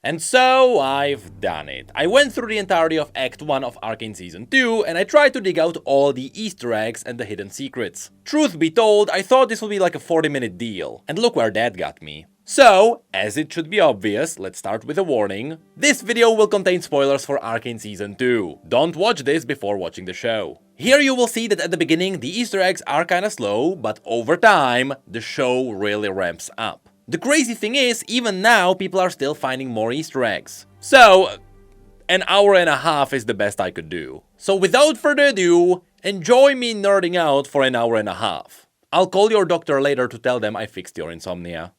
And so I've done it. I went through the entirety of Act 1 of Arcane Season 2 and I tried to dig out all the Easter eggs and the hidden secrets. Truth be told, I thought this would be like a 40-minute deal, and look where that got me. So, as it should be obvious, let's start with a warning. This video will contain spoilers for Arcane Season 2. Don't watch this before watching the show. Here you will see that at the beginning the Easter eggs are kinda slow, but over time, the show really ramps up. The crazy thing is, even now, people are still finding more Easter eggs. So, an hour and a half is the best I could do. So without further ado, enjoy me nerding out for an hour and a half. I'll call your doctor later to tell them I fixed your insomnia.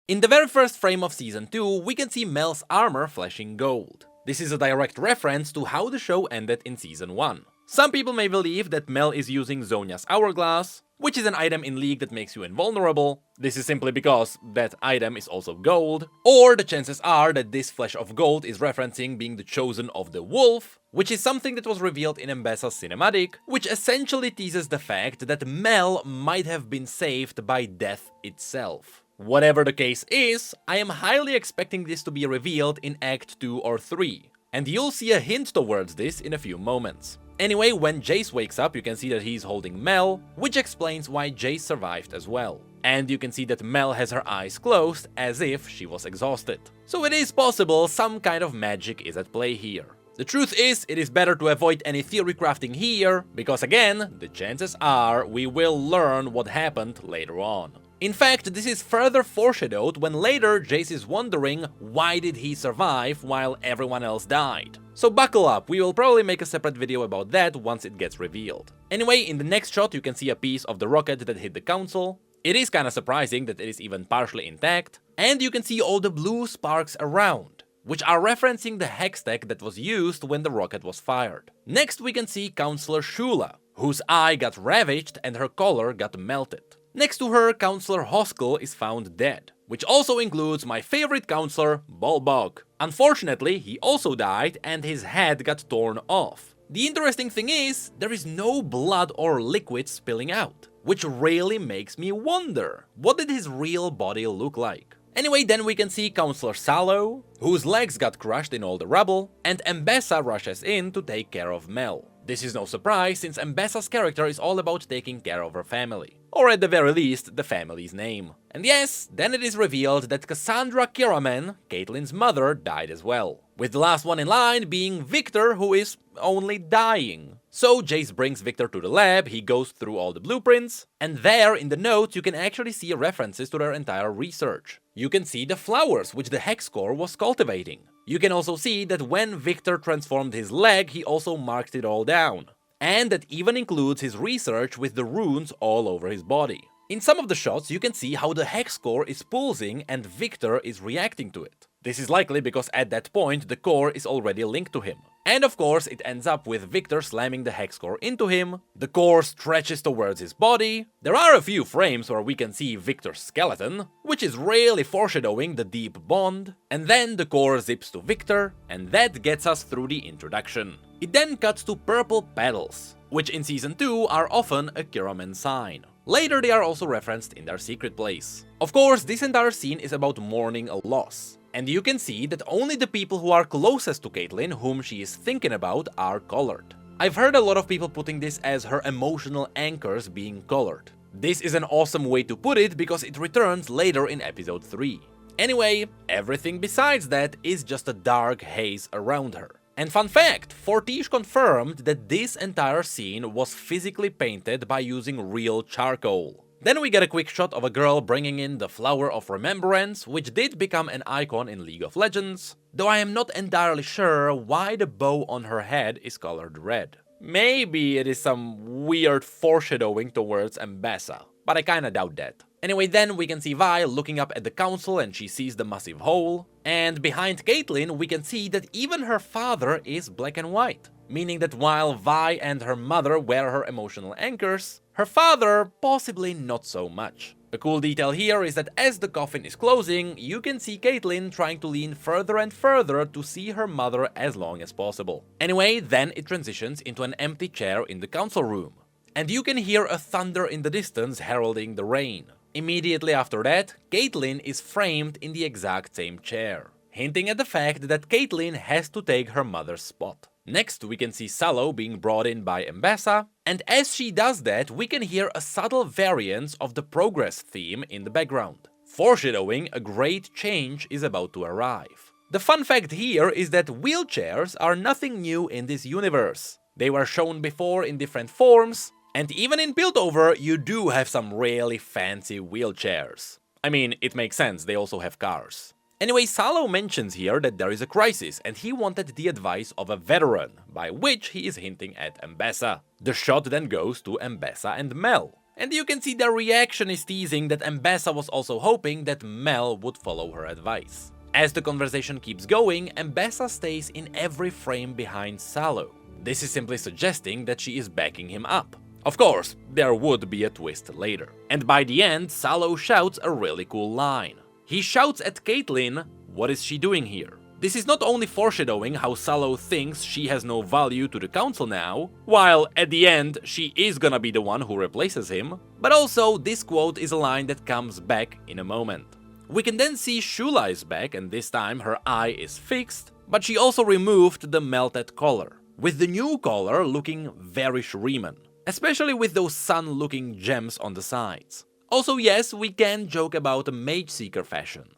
In the very first frame of Season 2, we can see Mel's armor flashing gold. This is a direct reference to how the show ended in Season 1. Some people may believe that Mel is using Zonia's hourglass, which is an item in League that makes you invulnerable. This is simply because that item is also gold. Or the chances are that this flash of gold is referencing being the chosen of the wolf, which is something that was revealed in Mbessa's cinematic, which essentially teases the fact that Mel might have been saved by death itself. Whatever the case is, I am highly expecting this to be revealed in Act 2 or 3, and you'll see a hint towards this in a few moments. Anyway, when Jace wakes up, you can see that he's holding Mel, which explains why Jace survived as well. And you can see that Mel has her eyes closed, as if she was exhausted. So it is possible some kind of magic is at play here. The truth is, it is better to avoid any theory crafting here, because again, the chances are we will learn what happened later on. In fact, this is further foreshadowed when later Jace is wondering why did he survive while everyone else died. So buckle up, we will probably make a separate video about that once it gets revealed. Anyway, in the next shot you can see a piece of the rocket that hit the council. It is kinda surprising that it is even partially intact, and you can see all the blue sparks around, which are referencing the hex tech that was used when the rocket was fired. Next we can see Counselor Shula, whose eye got ravaged and her collar got melted. Next to her, Counselor Hoskel is found dead, which also includes my favorite counselor, Balbog. Unfortunately, he also died and his head got torn off. The interesting thing is, there is no blood or liquid spilling out, which really makes me wonder, what did his real body look like? Anyway, then we can see Counselor Sallow, whose legs got crushed in all the rubble, and Mbessa rushes in to take care of Mel. This is no surprise, since Mbessa's character is all about taking care of her family. Or at the very least, the family's name. And yes, then it is revealed that Cassandra Kiraman, Caitlyn's mother, died as well. With the last one in line being Victor, who is only dying. So Jace brings Victor to the lab, he goes through all the blueprints, and there in the notes you can actually see references to their entire research. You can see the flowers which the Hex Core was cultivating. You can also see that when Victor transformed his leg, he also marked it all down. And that even includes his research with the runes all over his body. In some of the shots you can see how the Hex Core is pulsing and Victor is reacting to it. This is likely because at that point the core is already linked to him. And of course it ends up with Victor slamming the Hex Core into him, the core stretches towards his body, there are a few frames where we can see Victor's skeleton, which is really foreshadowing the deep bond, and then the core zips to Victor, and that gets us through the introduction. It then cuts to purple petals, which in Season 2 are often a Kiraman sign. Later they are also referenced in their secret place. Of course, this entire scene is about mourning a loss. And you can see that only the people who are closest to Caitlyn, whom she is thinking about, are colored. I've heard a lot of people putting this as her emotional anchors being colored. This is an awesome way to put it because it returns later in episode 3. Anyway, everything besides that is just a dark haze around her. And fun fact, Fortiche confirmed that this entire scene was physically painted by using real charcoal. Then we get a quick shot of a girl bringing in the Flower of Remembrance, which did become an icon in League of Legends, though I am not entirely sure why the bow on her head is colored red. Maybe it is some weird foreshadowing towards Mbessa, but I kinda doubt that. Anyway, then we can see Vi looking up at the council and she sees the massive hole, and behind Caitlyn we can see that even her father is black and white, meaning that while Vi and her mother wear her emotional anchors, her father possibly not so much. A cool detail here is that as the coffin is closing, you can see Caitlyn trying to lean further and further to see her mother as long as possible. Anyway, then it transitions into an empty chair in the council room, and you can hear a thunder in the distance heralding the rain. Immediately after that, Caitlyn is framed in the exact same chair. hinting at the fact that Caitlyn has to take her mother's spot. Next, we can see Sallow being brought in by Mbessa, and as she does that, we can hear a subtle variance of the progress theme in the background, foreshadowing a great change is about to arrive. The fun fact here is that wheelchairs are nothing new in this universe. They were shown before in different forms, and even in Piltover you do have some really fancy wheelchairs. I mean, it makes sense, they also have cars. Anyway, Sallow mentions here that there is a crisis and he wanted the advice of a veteran, by which he is hinting at Mbessa. The shot then goes to Mbessa and Mel. And you can see their reaction is teasing that Mbessa was also hoping that Mel would follow her advice. As the conversation keeps going, Mbessa stays in every frame behind Sallow. This is simply suggesting that she is backing him up. Of course, there would be a twist later. And by the end, Sallow shouts a really cool line. He shouts at Caitlyn, "What is she doing here?" This is not only foreshadowing how Sallow thinks she has no value to the council now, while at the end she is gonna be the one who replaces him, but also this quote is a line that comes back in a moment. We can then see Shula is back, and this time her eye is fixed, but she also removed the melted collar, with the new collar looking very Shuriman, especially with those sun-looking gems on the sides. Also, yes, we can joke about a Mage Seeker fashion.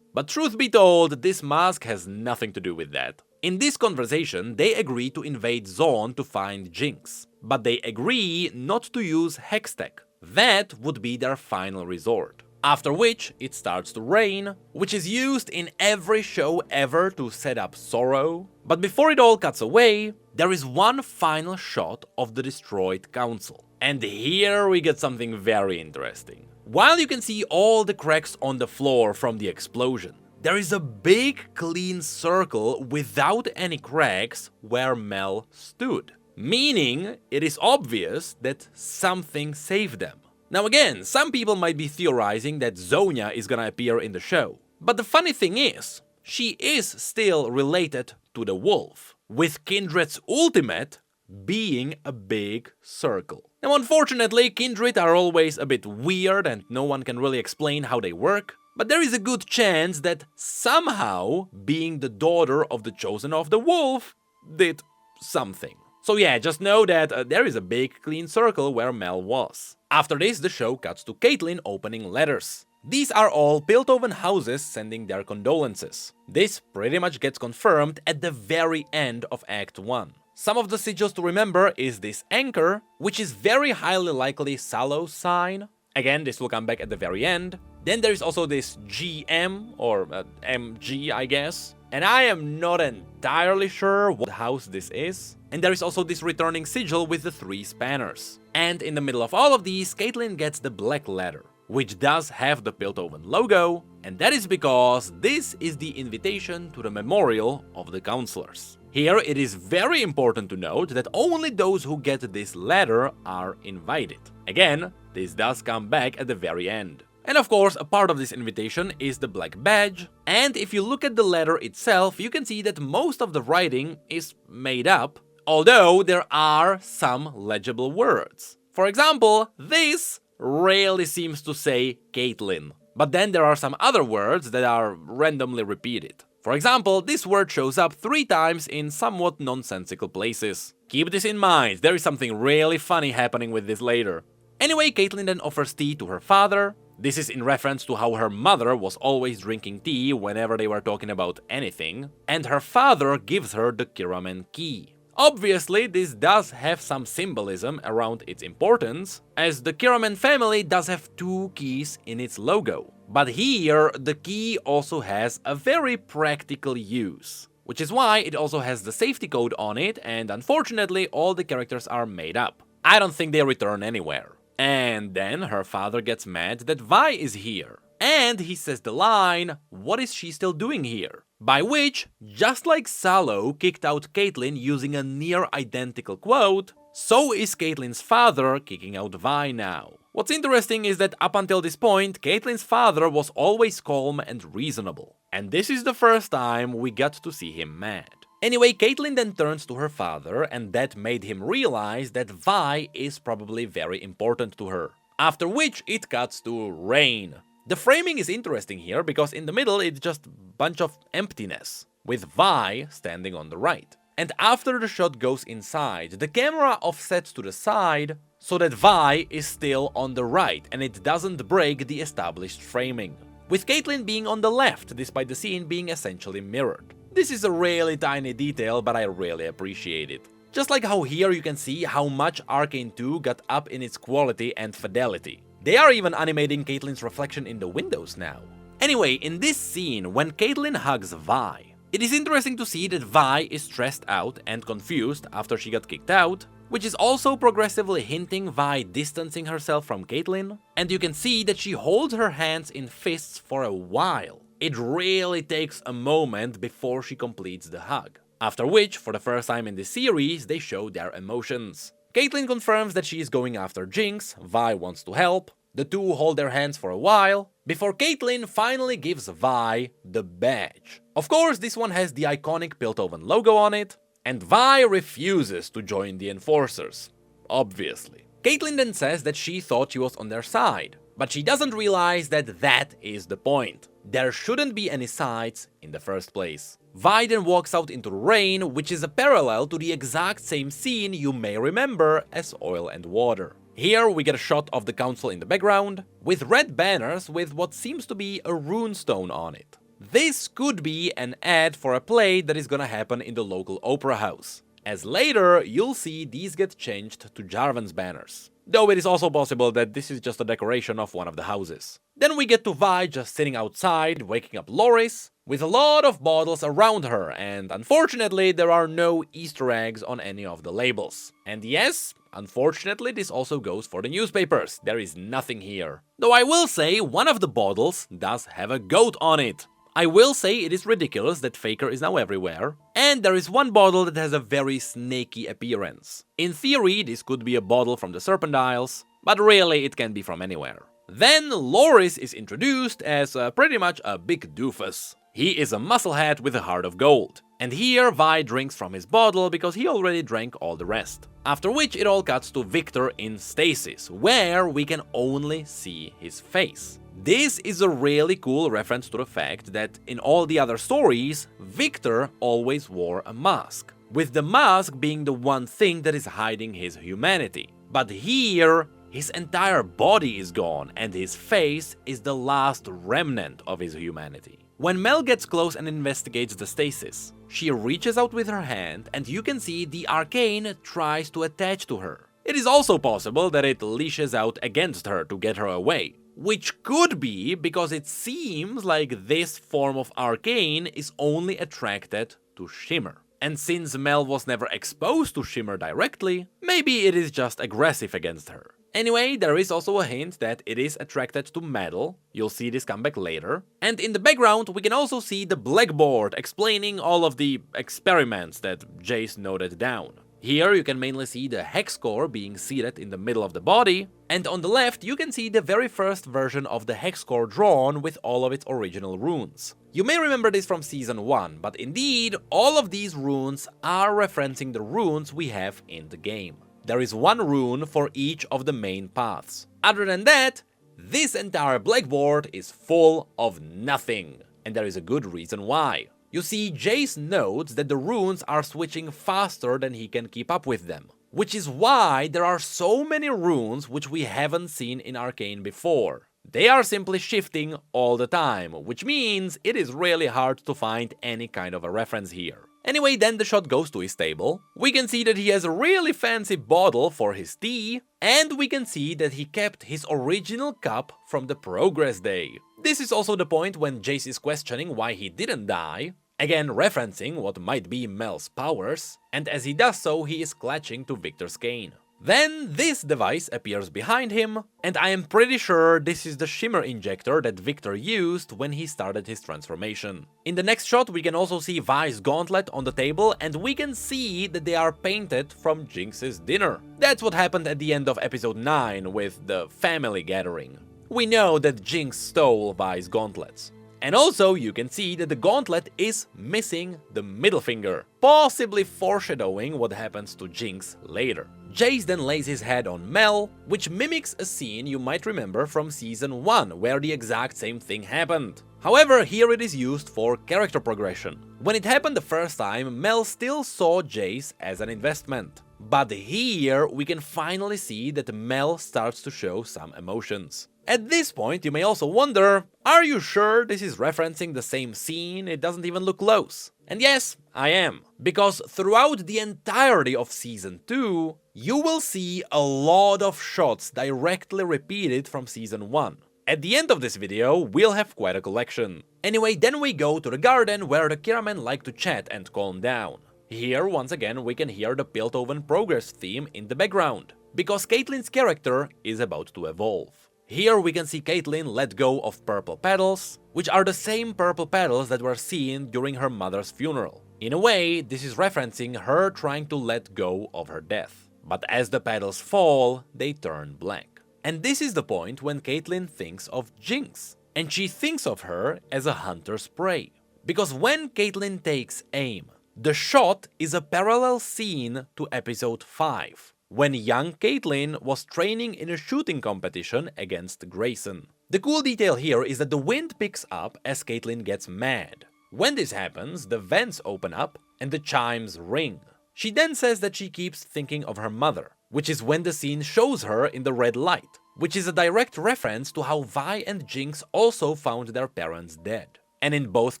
But truth be told, this mask has nothing to do with that. In this conversation, they agree to invade Zaun to find Jinx, but they agree not to use Hextech. That would be their final resort. After which, it starts to rain, which is used in every show ever to set up sorrow. But before it all cuts away, there is one final shot of the destroyed council. And here we get something very interesting. While you can see all the cracks on the floor from the explosion, there is a big clean circle without any cracks where Mel stood. Meaning, it is obvious that something saved them. Now again, some people might be theorizing that Zonia is gonna appear in the show. But the funny thing is, she is still related to the wolf, with Kindred's ultimate being a big circle. Now unfortunately, Kindred are always a bit weird and no one can really explain how they work, but there is a good chance that somehow being the daughter of the Chosen of the Wolf did something. So yeah, just know that there is a big clean circle where Mel was. After this, the show cuts to Caitlyn opening letters. These are all Piltover houses sending their condolences. This pretty much gets confirmed at the very end of Act 1. Some of the sigils to remember is this anchor, which is very highly likely Sallow's sign. Again, this will come back at the very end. Then there is also this GM, or MG I guess. And I am not entirely sure what house this is. And there is also this returning sigil with the 3 spanners. And in the middle of all of these, Caitlyn gets the black letter, which does have the Piltover logo, and that is because this is the invitation to the memorial of the counselors. Here it is very important to note that only those who get this letter are invited. Again, this does come back at the very end. And of course, a part of this invitation is the black badge, and if you look at the letter itself, you can see that most of the writing is made up, although there are some legible words. For example, this rarely seems to say Caitlyn, but then there are some other words that are randomly repeated. For example, this word shows up 3 times in somewhat nonsensical places. Keep this in mind, there is something really funny happening with this later. Anyway, Caitlyn then offers tea to her father. This is in reference to how her mother was always drinking tea whenever they were talking about anything, and her father gives her the Kiraman key. Obviously, this does have some symbolism around its importance, as the Kiraman family does have 2 keys in its logo. But here, the key also has a very practical use, which is why it also has the safety code on it, and unfortunately all the characters are made up. I don't think they return anywhere. And then her father gets mad that Vi is here. And he says the line, "What is she still doing here?" By which, just like Sallow kicked out Caitlyn using a near-identical quote, so is Caitlyn's father kicking out Vi now. What's interesting is that up until this point, Caitlyn's father was always calm and reasonable. And this is the first time we got to see him mad. Anyway, Caitlyn then turns to her father, and that made him realize that Vi is probably very important to her. After which it cuts to rain. The framing is interesting here because in the middle it's just a bunch of emptiness, with Vi standing on the right. And after the shot goes inside, the camera offsets to the side so that Vi is still on the right and it doesn't break the established framing, with Caitlyn being on the left despite the scene being essentially mirrored. This is a really tiny detail, but I really appreciate it. Just like how here you can see how much Arcane 2 got up in its quality and fidelity. They are even animating Caitlyn's reflection in the windows now. Anyway, in this scene, when Caitlyn hugs Vi, it is interesting to see that Vi is stressed out and confused after she got kicked out, which is also progressively hinting Vi distancing herself from Caitlyn, and you can see that she holds her hands in fists for a while. It really takes a moment before she completes the hug. After which, for the first time in this series, they show their emotions. Caitlyn confirms that she is going after Jinx, Vi wants to help, the two hold their hands for a while, before Caitlyn finally gives Vi the badge. Of course, this one has the iconic Piltover logo on it, and Vi refuses to join the Enforcers, obviously. Caitlyn then says that she thought she was on their side, but she doesn't realize that that is the point. There shouldn't be any sides in the first place. Vi then walks out into the rain, which is a parallel to the exact same scene you may remember as Oil and Water. Here we get a shot of the council in the background, with red banners with what seems to be a runestone on it. This could be an ad for a play that is gonna happen in the local opera house, as later you'll see these get changed to Jarvan's banners. Though it is also possible that this is just a decoration of one of the houses. Then we get to Vi just sitting outside, waking up Loris, with a lot of bottles around her, and unfortunately there are no Easter eggs on any of the labels. And yes, unfortunately this also goes for the newspapers, there is nothing here. Though I will say one of the bottles does have a goat on it. I will say it is ridiculous that Faker is now everywhere, and there is one bottle that has a very snaky appearance. In theory, this could be a bottle from the Serpent Isles, but really it can be from anywhere. Then Loris is introduced as pretty much a big doofus. He is a musclehead with a heart of gold, and here Vi drinks from his bottle because he already drank all the rest. After which it all cuts to Victor in stasis, where we can only see his face. This is a really cool reference to the fact that in all the other stories, Victor always wore a mask, with the mask being the one thing that is hiding his humanity. But here, his entire body is gone and his face is the last remnant of his humanity. When Mel gets close and investigates the stasis, she reaches out with her hand and you can see the Arcane tries to attach to her. It is also possible that it leashes out against her to get her away. Which could be because it seems like this form of Arcane is only attracted to Shimmer. And since Mel was never exposed to Shimmer directly, maybe it is just aggressive against her. Anyway, there is also a hint that it is attracted to metal, you'll see this come back later. And in the background we can also see the blackboard explaining all of the experiments that Jace noted down. Here you can mainly see the hex core being seated in the middle of the body, and on the left you can see the very first version of the hex core drawn with all of its original runes. You may remember this from Season 1, but indeed all of these runes are referencing the runes we have in the game. There is one rune for each of the main paths. Other than that, this entire blackboard is full of nothing, and there is a good reason why. You see, Jace notes that the runes are switching faster than he can keep up with them, which is why there are so many runes which we haven't seen in Arcane before. They are simply shifting all the time, which means it is really hard to find any kind of a reference here. Anyway, then the shot goes to his table. We can see that he has a really fancy bottle for his tea, and we can see that he kept his original cup from the Progress Day. This is also the point when Jace is questioning why he didn't die, again referencing what might be Mel's powers, and as he does so he is clutching to Victor's cane. Then this device appears behind him, and I am pretty sure this is the shimmer injector that Victor used when he started his transformation. In the next shot we can also see Vi's gauntlet on the table, and we can see that they are painted from Jinx's dinner. That's what happened at the end of episode 9 with the family gathering. We know that Jinx stole Vi's gauntlets. And also you can see that the gauntlet is missing the middle finger, possibly foreshadowing what happens to Jinx later. Jace then lays his head on Mel, which mimics a scene you might remember from Season 1, where the exact same thing happened. However, here it is used for character progression. When it happened the first time, Mel still saw Jace as an investment. But here, we can finally see that Mel starts to show some emotions. At this point, you may also wonder, are you sure this is referencing the same scene? It doesn't even look close. And yes, I am. Because throughout the entirety of Season 2, you will see a lot of shots directly repeated from Season 1. At the end of this video, we'll have quite a collection. Anyway, then we go to the garden where the Kiraman like to chat and calm down. Here, once again, we can hear the Piltover progress theme in the background, because Caitlyn's character is about to evolve. Here we can see Caitlyn let go of purple petals, which are the same purple petals that were seen during her mother's funeral. In a way, this is referencing her trying to let go of her death. But as the petals fall, they turn blank. And this is the point when Caitlyn thinks of Jinx, and she thinks of her as a hunter's prey. Because when Caitlyn takes aim, the shot is a parallel scene to episode 5, when young Caitlyn was training in a shooting competition against Grayson. The cool detail here is that the wind picks up as Caitlyn gets mad. When this happens, the vents open up and the chimes ring. She then says that she keeps thinking of her mother, which is when the scene shows her in the red light, which is a direct reference to how Vi and Jinx also found their parents dead. And in both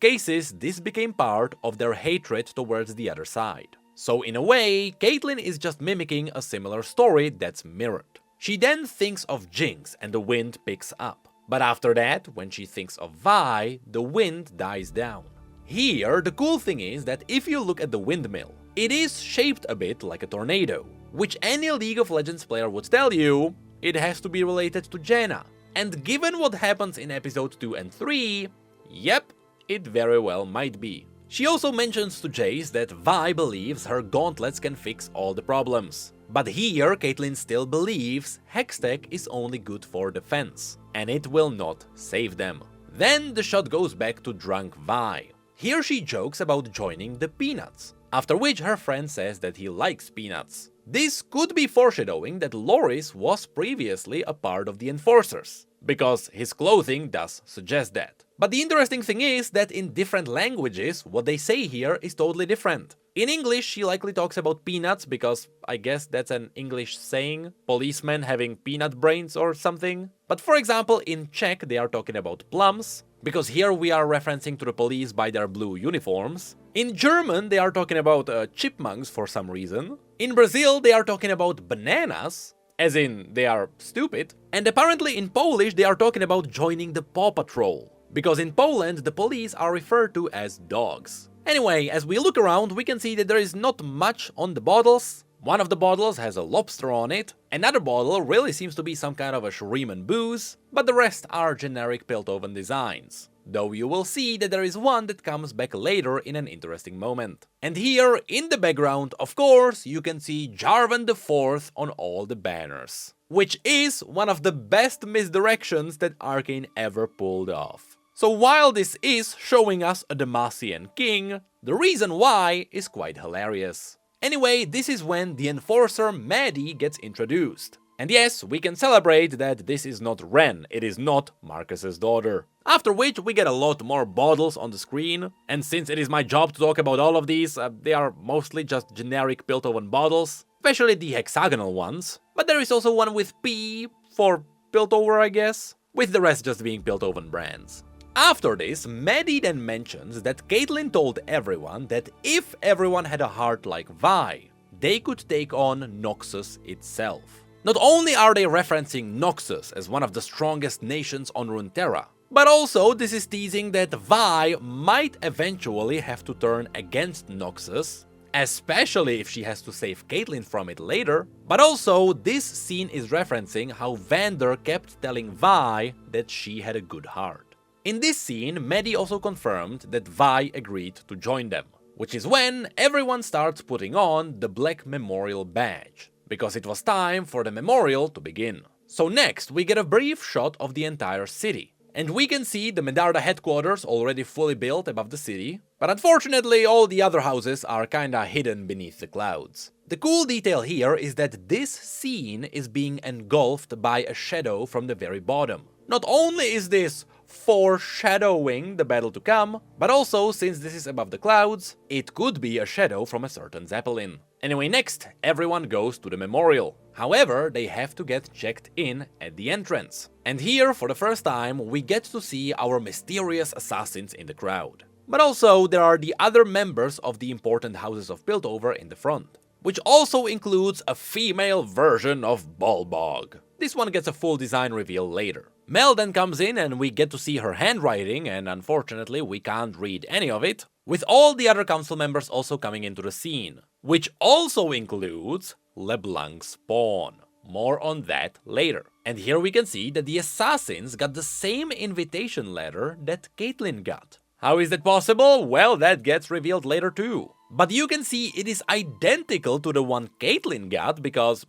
cases, this became part of their hatred towards the other side. So in a way, Caitlyn is just mimicking a similar story that's mirrored. She then thinks of Jinx and the wind picks up. But after that, when she thinks of Vi, the wind dies down. Here, the cool thing is that if you look at the windmill, it is shaped a bit like a tornado, which any League of Legends player would tell you it has to be related to Jaina. And given what happens in episode 2 and 3, yep, it very well might be. She also mentions to Jace that Vi believes her gauntlets can fix all the problems. But here, Caitlyn still believes Hextech is only good for defense, and it will not save them. Then the shot goes back to drunk Vi. Here she jokes about joining the Peanuts, after which her friend says that he likes peanuts. This could be foreshadowing that Loris was previously a part of the Enforcers, because his clothing does suggest that. But the interesting thing is that in different languages, what they say here is totally different. In English, she likely talks about peanuts because I guess that's an English saying, policemen having peanut brains or something. But for example, in Czech, they are talking about plums, because here we are referencing to the police by their blue uniforms. In German, they are talking about chipmunks for some reason. In Brazil, they are talking about bananas, as in they are stupid. And apparently in Polish, they are talking about joining the Paw Patrol, because in Poland, the police are referred to as dogs. Anyway, as we look around, we can see that there is not much on the bottles. One of the bottles has a lobster on it, another bottle really seems to be some kind of a Shuriman booze, but the rest are generic Piltover designs. Though you will see that there is one that comes back later in an interesting moment. And here, in the background, of course, you can see Jarvan IV on all the banners, which is one of the best misdirections that Arcane ever pulled off. So while this is showing us a Demacian king, the reason why is quite hilarious. Anyway, this is when the Enforcer Maddie gets introduced. And yes, we can celebrate that this is not Ren, it is not Marcus's daughter. After which we get a lot more bottles on the screen, and since it is my job to talk about all of these, they are mostly just generic Piltover bottles, especially the hexagonal ones. But there is also one with P for Piltover, I guess, with the rest just being Piltover brands. After this, Maddie then mentions that Caitlyn told everyone that if everyone had a heart like Vi, they could take on Noxus itself. Not only are they referencing Noxus as one of the strongest nations on Runeterra, but also this is teasing that Vi might eventually have to turn against Noxus, especially if she has to save Caitlyn from it later. But also, this scene is referencing how Vander kept telling Vi that she had a good heart. In this scene, Maddie also confirmed that Vi agreed to join them, which is when everyone starts putting on the Black Memorial badge, because it was time for the memorial to begin. So next, we get a brief shot of the entire city, and we can see the Medarda headquarters already fully built above the city, but unfortunately all the other houses are kinda hidden beneath the clouds. The cool detail here is that this scene is being engulfed by a shadow from the very bottom. Not only is this foreshadowing the battle to come, but also, since this is above the clouds, it could be a shadow from a certain Zeppelin. Anyway, next, everyone goes to the memorial. However, they have to get checked in at the entrance. And here, for the first time, we get to see our mysterious assassins in the crowd. But also, there are the other members of the important houses of Piltover in the front, which also includes a female version of Bulbog. This one gets a full design reveal later. Mel then comes in and we get to see her handwriting, and unfortunately we can't read any of it, with all the other council members also coming into the scene, which also includes LeBlanc's spawn. More on that later. And here we can see that the assassins got the same invitation letter that Caitlyn got. How is that possible? Well, that gets revealed later too. But you can see it is identical to the one Caitlyn got because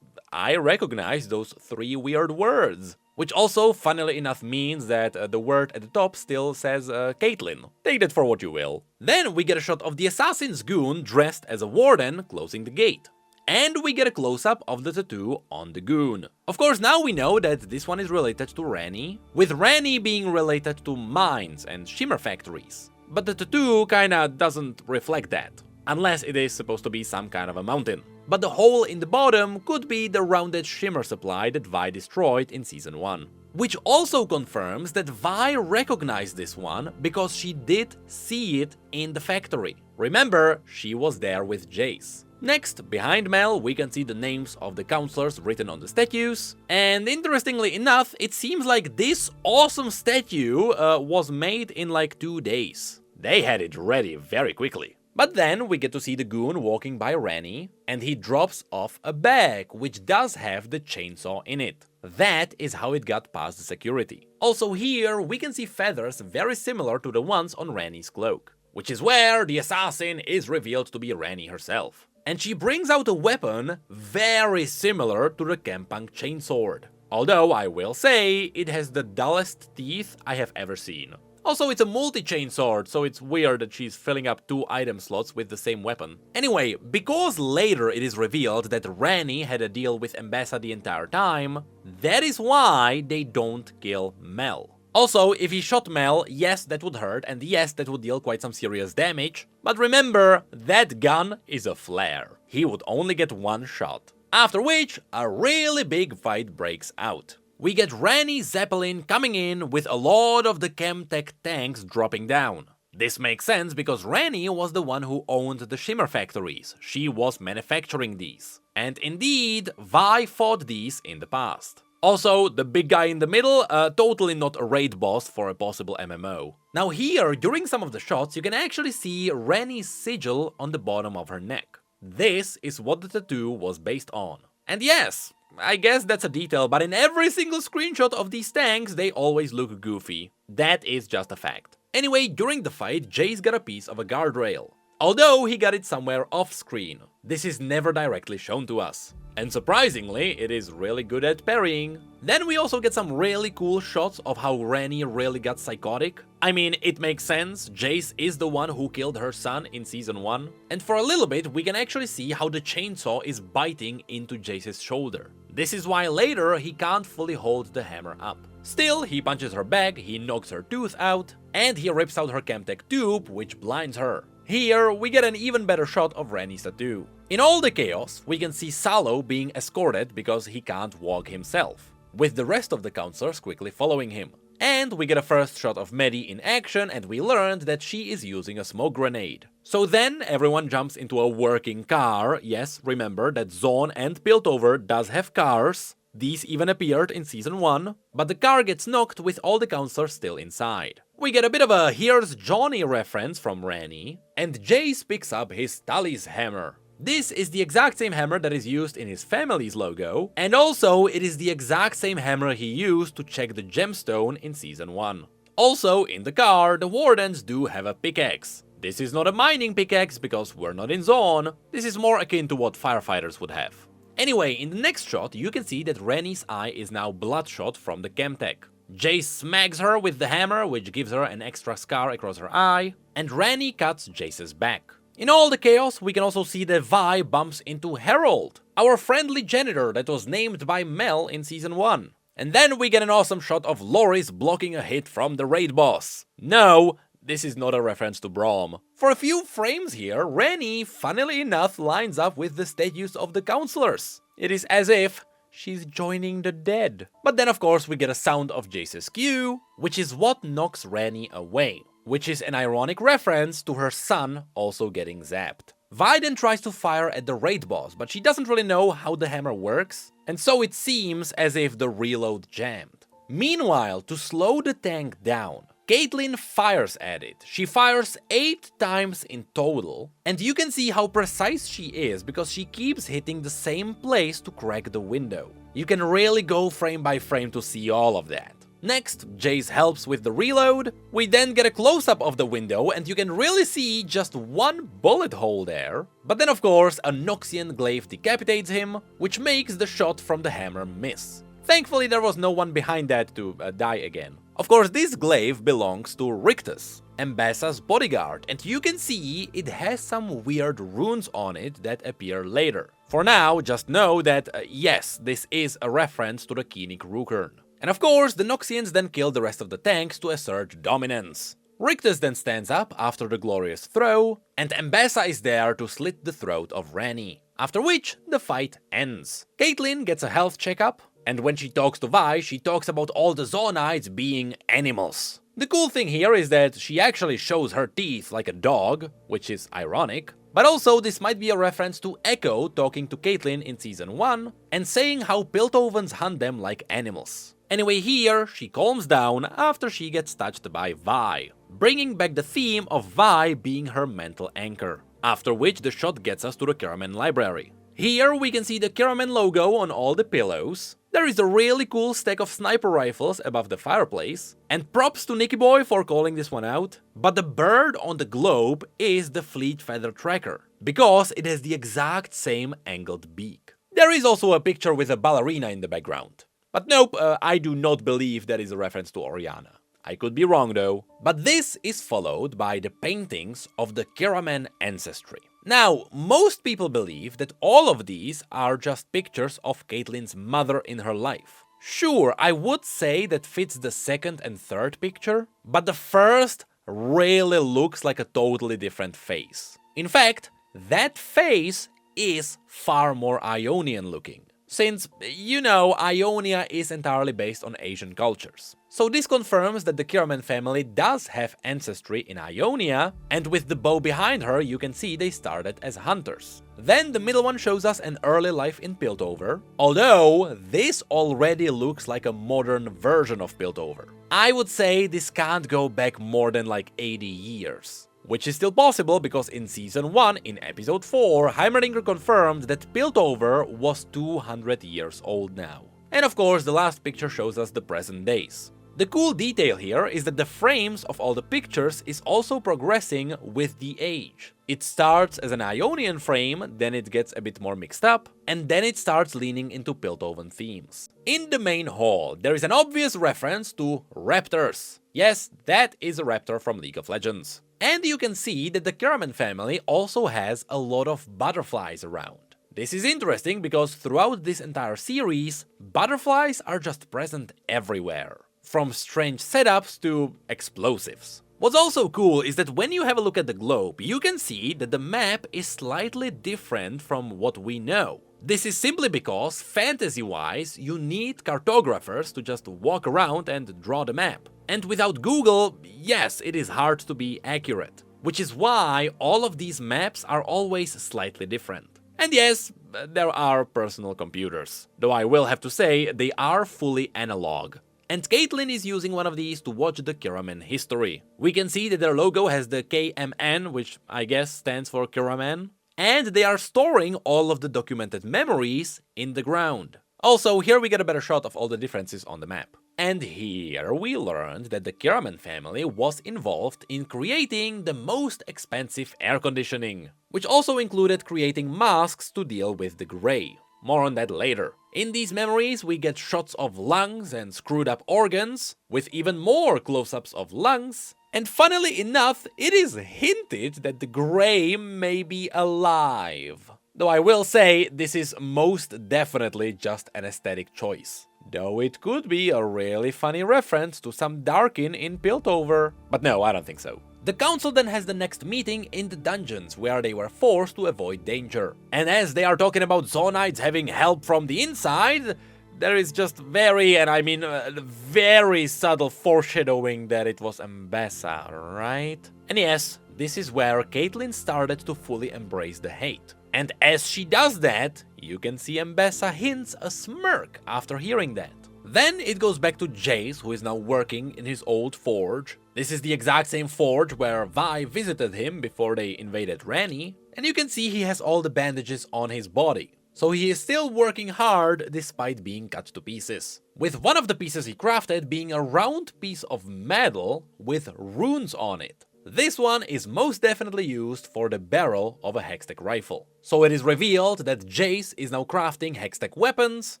I recognize those 3 weird words. Which also, funnily enough, means that the word at the top still says Caitlyn. Take that for what you will. Then we get a shot of the assassin's goon dressed as a warden closing the gate. And we get a close-up of the tattoo on the goon. Of course, now we know that this one is related to Ranni, with Ranni being related to mines and shimmer factories. But the tattoo kinda doesn't reflect that, unless it is supposed to be some kind of a mountain. But the hole in the bottom could be the rounded shimmer supply that Vi destroyed in Season 1. Which also confirms that Vi recognized this one because she did see it in the factory. Remember, she was there with Jace. Next, behind Mel, we can see the names of the counselors written on the statues. And interestingly enough, it seems like this awesome statue was made in like 2 days. They had it ready very quickly. But then we get to see the goon walking by Ranni, and he drops off a bag, which does have the chainsaw in it. That is how it got past the security. Also here, we can see feathers very similar to the ones on Ranni's cloak, which is where the assassin is revealed to be Ranni herself. And she brings out a weapon very similar to the Kempang chainsword. Although I will say, it has the dullest teeth I have ever seen. Also, it's a multi-chain sword, so it's weird that she's filling up 2 item slots with the same weapon. Anyway, because later it is revealed that Ranni had a deal with Embassa the entire time, that is why they don't kill Mel. Also, if he shot Mel, yes, that would hurt, and yes, that would deal quite some serious damage. But remember, that gun is a flare. He would only get 1 shot. After which, a really big fight breaks out. We get Ranni Zeppelin coming in with a lot of the Chemtech tanks dropping down. This makes sense because Ranni was the one who owned the shimmer factories. She was manufacturing these. And indeed, Vi fought these in the past. Also, the big guy in the middle, totally not a raid boss for a possible MMO. Now here, during some of the shots, you can actually see Ranni's sigil on the bottom of her neck. This is what the tattoo was based on. And yes, I guess that's a detail, but in every single screenshot of these tanks, they always look goofy. That is just a fact. Anyway, during the fight, Jace got a piece of a guardrail. Although he got it somewhere off-screen. This is never directly shown to us. And surprisingly, it is really good at parrying. Then we also get some really cool shots of how Ranni really got psychotic. I mean, it makes sense, Jace is the one who killed her son in Season 1. And for a little bit, we can actually see how the chainsaw is biting into Jace's shoulder. This is why later he can't fully hold the hammer up. Still, he punches her back, he knocks her tooth out, and he rips out her Chemtech tube, which blinds her. Here, we get an even better shot of Ranni's tattoo. In all the chaos, we can see Salo being escorted because he can't walk himself, with the rest of the counselors quickly following him. And we get a first shot of Maddie in action, and we learned that she is using a smoke grenade. So then everyone jumps into a working car. Yes, remember that Zone and Piltover does have cars. These even appeared in Season 1, but the car gets knocked with all the counselors still inside. We get a bit of a Here's Johnny reference from Ranni, and Jace picks up his Tully's hammer. This is the exact same hammer that is used in his family's logo, and also it is the exact same hammer he used to check the gemstone in Season 1. Also, in the car, the Wardens do have a pickaxe. This is not a mining pickaxe because we're not in Zone, this is more akin to what firefighters would have. Anyway, in the next shot, you can see that Ranni's eye is now bloodshot from the Chemtech. Jace smacks her with the hammer, which gives her an extra scar across her eye, and Ranni cuts Jace's back. In all the chaos, we can also see that Vi bumps into Herald, our friendly janitor that was named by Mel in Season 1. And then we get an awesome shot of Loris blocking a hit from the raid boss. No, this is not a reference to Braum. For a few frames here, Rennie, funnily enough, lines up with the statues of the counselors. It is as if she's joining the dead. But then of course we get a sound of Jace's Q, which is what knocks Rennie away, which is an ironic reference to her son also getting zapped. Vi then tries to fire at the raid boss, but she doesn't really know how the hammer works, and so it seems as if the reload jammed. Meanwhile, to slow the tank down, Caitlyn fires at it. She fires 8 times in total, and you can see how precise she is because she keeps hitting the same place to crack the window. You can really go frame by frame to see all of that. Next, Jace helps with the reload. We then get a close-up of the window and you can really see just one bullet hole there. But then of course, a Noxian glaive decapitates him, which makes the shot from the hammer miss. Thankfully there was no one behind that to die again. Of course, this glaive belongs to Rictus, Ambassa's bodyguard, and you can see it has some weird runes on it that appear later. For now, just know that yes, this is a reference to the Keenik Rukern. And of course, the Noxians then kill the rest of the tanks to assert dominance. Rictus then stands up after the glorious throw, and Ambassa is there to slit the throat of Rennie. After which, the fight ends. Caitlyn gets a health checkup, and when she talks to Vi, she talks about all the Zoanites being animals. The cool thing here is that she actually shows her teeth like a dog, which is ironic, but also this might be a reference to Echo talking to Caitlyn in Season 1 and saying how Piltovans hunt them like animals. Anyway, here she calms down after she gets touched by Vi, bringing back the theme of Vi being her mental anchor, after which the shot gets us to the Kiraman library. Here we can see the Kiraman logo on all the pillows. There is a really cool stack of sniper rifles above the fireplace, and props to Nicky Boy for calling this one out, but the bird on the globe is the Fleet Feather Tracker, because it has the exact same angled beak. There is also a picture with a ballerina in the background. But nope, I do not believe that is a reference to Oriana. I could be wrong though. But this is followed by the paintings of the Kiraman ancestry. Now, most people believe that all of these are just pictures of Caitlyn's mother in her life. Sure, I would say that fits the second and third picture, but the first really looks like a totally different face. In fact, that face is far more Ionian looking. Since, you know, Ionia is entirely based on Asian cultures. So this confirms that the Kiraman family does have ancestry in Ionia, and with the bow behind her you can see they started as hunters. Then the middle one shows us an early life in Piltover, although this already looks like a modern version of Piltover. I would say this can't go back more than like 80 years. Which is still possible because in Season 1, in Episode 4, Heimerdinger confirmed that Piltover was 200 years old now. And of course, the last picture shows us the present days. The cool detail here is that the frames of all the pictures is also progressing with the age. It starts as an Ionian frame, then it gets a bit more mixed up, and then it starts leaning into Piltovan themes. In the main hall, there is an obvious reference to raptors. Yes, that is a raptor from League of Legends. And you can see that the Kiraman family also has a lot of butterflies around. This is interesting because throughout this entire series, butterflies are just present everywhere, from strange setups to explosives. What's also cool is that when you have a look at the globe, you can see that the map is slightly different from what we know. This is simply because, fantasy-wise, you need cartographers to just walk around and draw the map. And without Google, yes, it is hard to be accurate. Which is why all of these maps are always slightly different. And yes, there are personal computers, though I will have to say they are fully analog. And Caitlyn is using one of these to watch the Kiraman history. We can see that their logo has the KMN, which I guess stands for Kiraman, and they are storing all of the documented memories in the ground. Also, here we get a better shot of all the differences on the map. And here we learned that the Kiraman family was involved in creating the most expensive air conditioning, which also included creating masks to deal with the grey. More on that later. In these memories we get shots of lungs and screwed up organs, with even more close-ups of lungs, And funnily enough, it is hinted that the Grey may be alive. Though I will say, this is most definitely just an aesthetic choice. Though it could be a really funny reference to some Darkin in Piltover. But no, I don't think so. The council then has the next meeting in the dungeons, where they were forced to avoid danger. And as they are talking about Zonites having help from the inside, there is just very, and I mean very subtle foreshadowing that it was Ambessa, right? And yes, this is where Caitlyn started to fully embrace the hate. And as she does that, you can see Ambessa hints a smirk after hearing that. Then it goes back to Jace, who is now working in his old forge. This is the exact same forge where Vi visited him before they invaded Ranni, and you can see he has all the bandages on his body. So he is still working hard despite being cut to pieces. With one of the pieces he crafted being a round piece of metal with runes on it. This one is most definitely used for the barrel of a Hextech rifle. So it is revealed that Jace is now crafting Hextech weapons,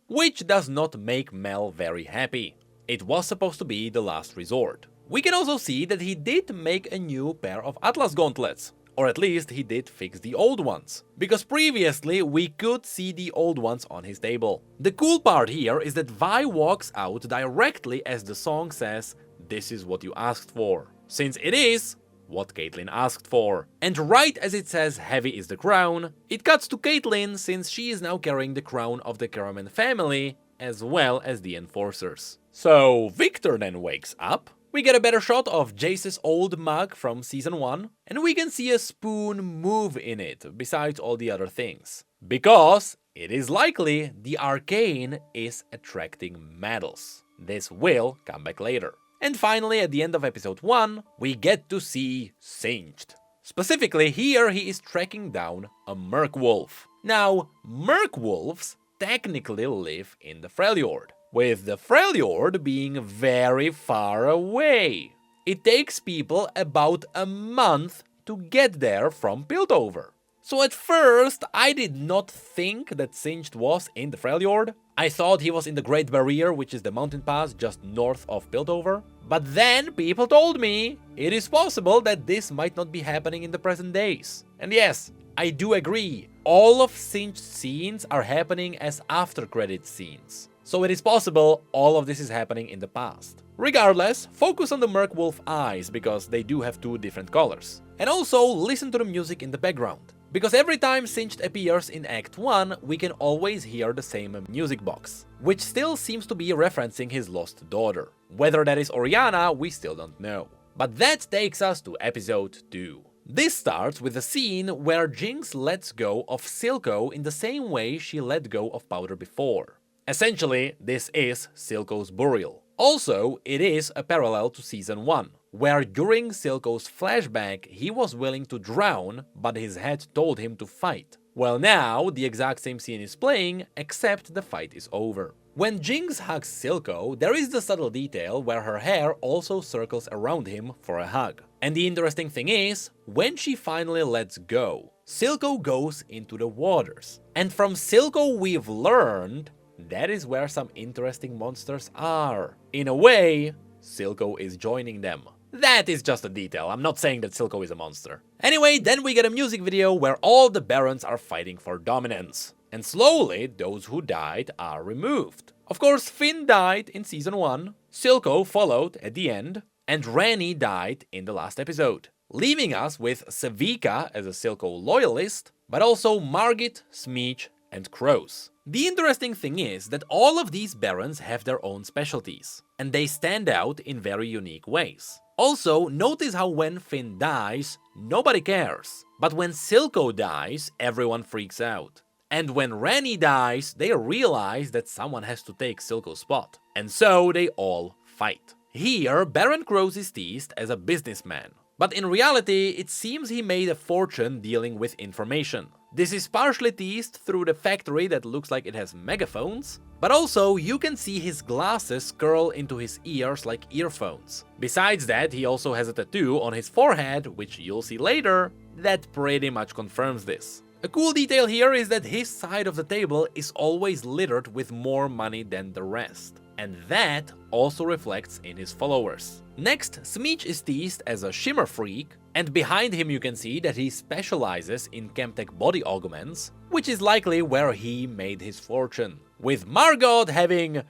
which does not make Mel very happy. It was supposed to be the last resort. We can also see that he did make a new pair of Atlas gauntlets. Or at least he did fix the old ones, because previously we could see the old ones on his table. The cool part here is that Vi walks out directly as the song says, "This is what you asked for," since it is what Caitlyn asked for. And right as it says "heavy is the crown," it cuts to Caitlyn, since she is now carrying the crown of the Kiraman family, as well as the Enforcers. So Victor then wakes up. We get a better shot of Jace's old mug from Season 1, and we can see a spoon move in it, besides all the other things. Because it is likely the Arcane is attracting metals. This will come back later. And finally, at the end of episode 1, we get to see Singed. Specifically, here he is tracking down a Merkwolf. Now, Merkwolves technically live in the Freljord, with the Freljord being very far away. It takes people about a month to get there from Piltover. So at first, I did not think that Singed was in the Freljord. I thought he was in the Great Barrier, which is the mountain pass just north of Piltover. But then people told me it is possible that this might not be happening in the present days. And yes, I do agree. All of Singed scenes are happening as after-credit scenes. So it is possible all of this is happening in the past. Regardless, focus on the Merkwolf eyes, because they do have two different colors. And also listen to the music in the background, because every time Singed appears in Act 1, we can always hear the same music box, which still seems to be referencing his lost daughter. Whether that is Oriana, we still don't know. But that takes us to episode 2. This starts with a scene where Jinx lets go of Silco in the same way she let go of Powder before. Essentially, this is Silco's burial. Also, it is a parallel to Season 1, where during Silco's flashback he was willing to drown, but his head told him to fight. Well, now the exact same scene is playing, except the fight is over. When Jinx hugs Silco, there is the subtle detail where her hair also circles around him for a hug. And the interesting thing is, when she finally lets go, Silco goes into the waters. And from Silco we've learned that is where some interesting monsters are. In a way, Silco is joining them. That is just a detail, I'm not saying that Silco is a monster. Anyway, then we get a music video where all the Barons are fighting for dominance. And slowly, those who died are removed. Of course, Finn died in Season 1, Silco followed at the end, and Ranni died in the last episode. Leaving us with Sevika as a Silco loyalist, but also Margit, Smeech, and Crows. The interesting thing is that all of these Barons have their own specialties, and they stand out in very unique ways. Also, notice how when Finn dies, nobody cares. But when Silco dies, everyone freaks out. And when Ranni dies, they realize that someone has to take Silco's spot. And so they all fight. Here, Baron Crows is teased as a businessman. But in reality, it seems he made a fortune dealing with information. This is partially teased through the factory that looks like it has megaphones, but also you can see his glasses curl into his ears like earphones. Besides that, he also has a tattoo on his forehead, which you'll see later, that pretty much confirms this. A cool detail here is that his side of the table is always littered with more money than the rest. and that also reflects in his followers. Next, Smeech is teased as a shimmer freak, and behind him you can see that he specializes in Chemtech body augments, which is likely where he made his fortune. With Margot having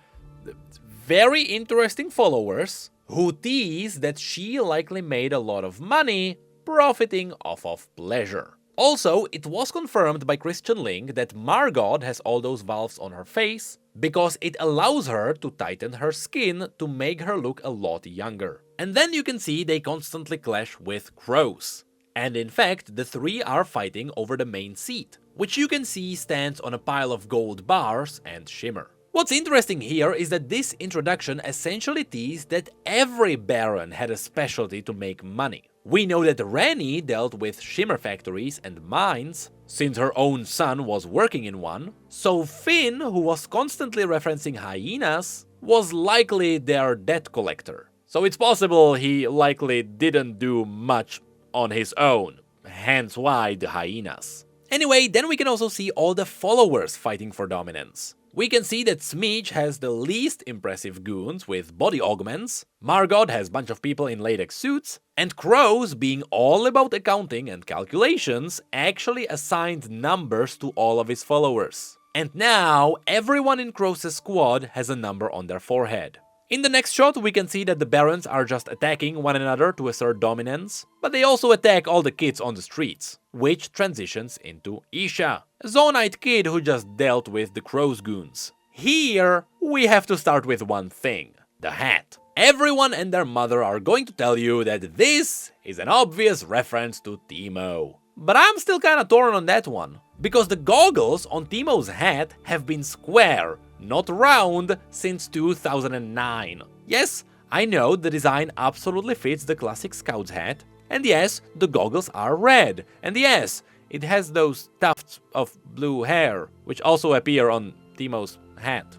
very interesting followers who tease that she likely made a lot of money profiting off of pleasure. Also, it was confirmed by Christian Link that Margot has all those valves on her face because it allows her to tighten her skin to make her look a lot younger. And then you can see they constantly clash with crows. And in fact, the three are fighting over the main seat, which you can see stands on a pile of gold bars and shimmer. What's interesting here is that this introduction essentially teased that every Baron had a specialty to make money. We know that Rani dealt with shimmer factories and mines, since her own son was working in one, so Finn, who was constantly referencing hyenas, was likely their debt collector. So it's possible he likely didn't do much on his own, hence why the hyenas. Anyway, then we can also see all the followers fighting for dominance. We can see that Smeech has the least impressive goons with body augments, Margot has a bunch of people in latex suits, and Crows, being all about accounting and calculations, actually assigned numbers to all of his followers. And now, everyone in Crow's squad has a number on their forehead. In the next shot, we can see that the Barons are just attacking one another to assert dominance, but they also attack all the kids on the streets, which transitions into Isha, a Zonite kid who just dealt with the Crow's goons. Here, we have to start with one thing, the hat. Everyone and their mother are going to tell you that this is an obvious reference to Teemo. But I'm still kinda torn on that one, because the goggles on Teemo's hat have been square, not round, since 2009. Yes, I know the design absolutely fits the classic Scout's hat, and yes, the goggles are red, and yes, it has those tufts of blue hair, which also appear on Teemo's hat.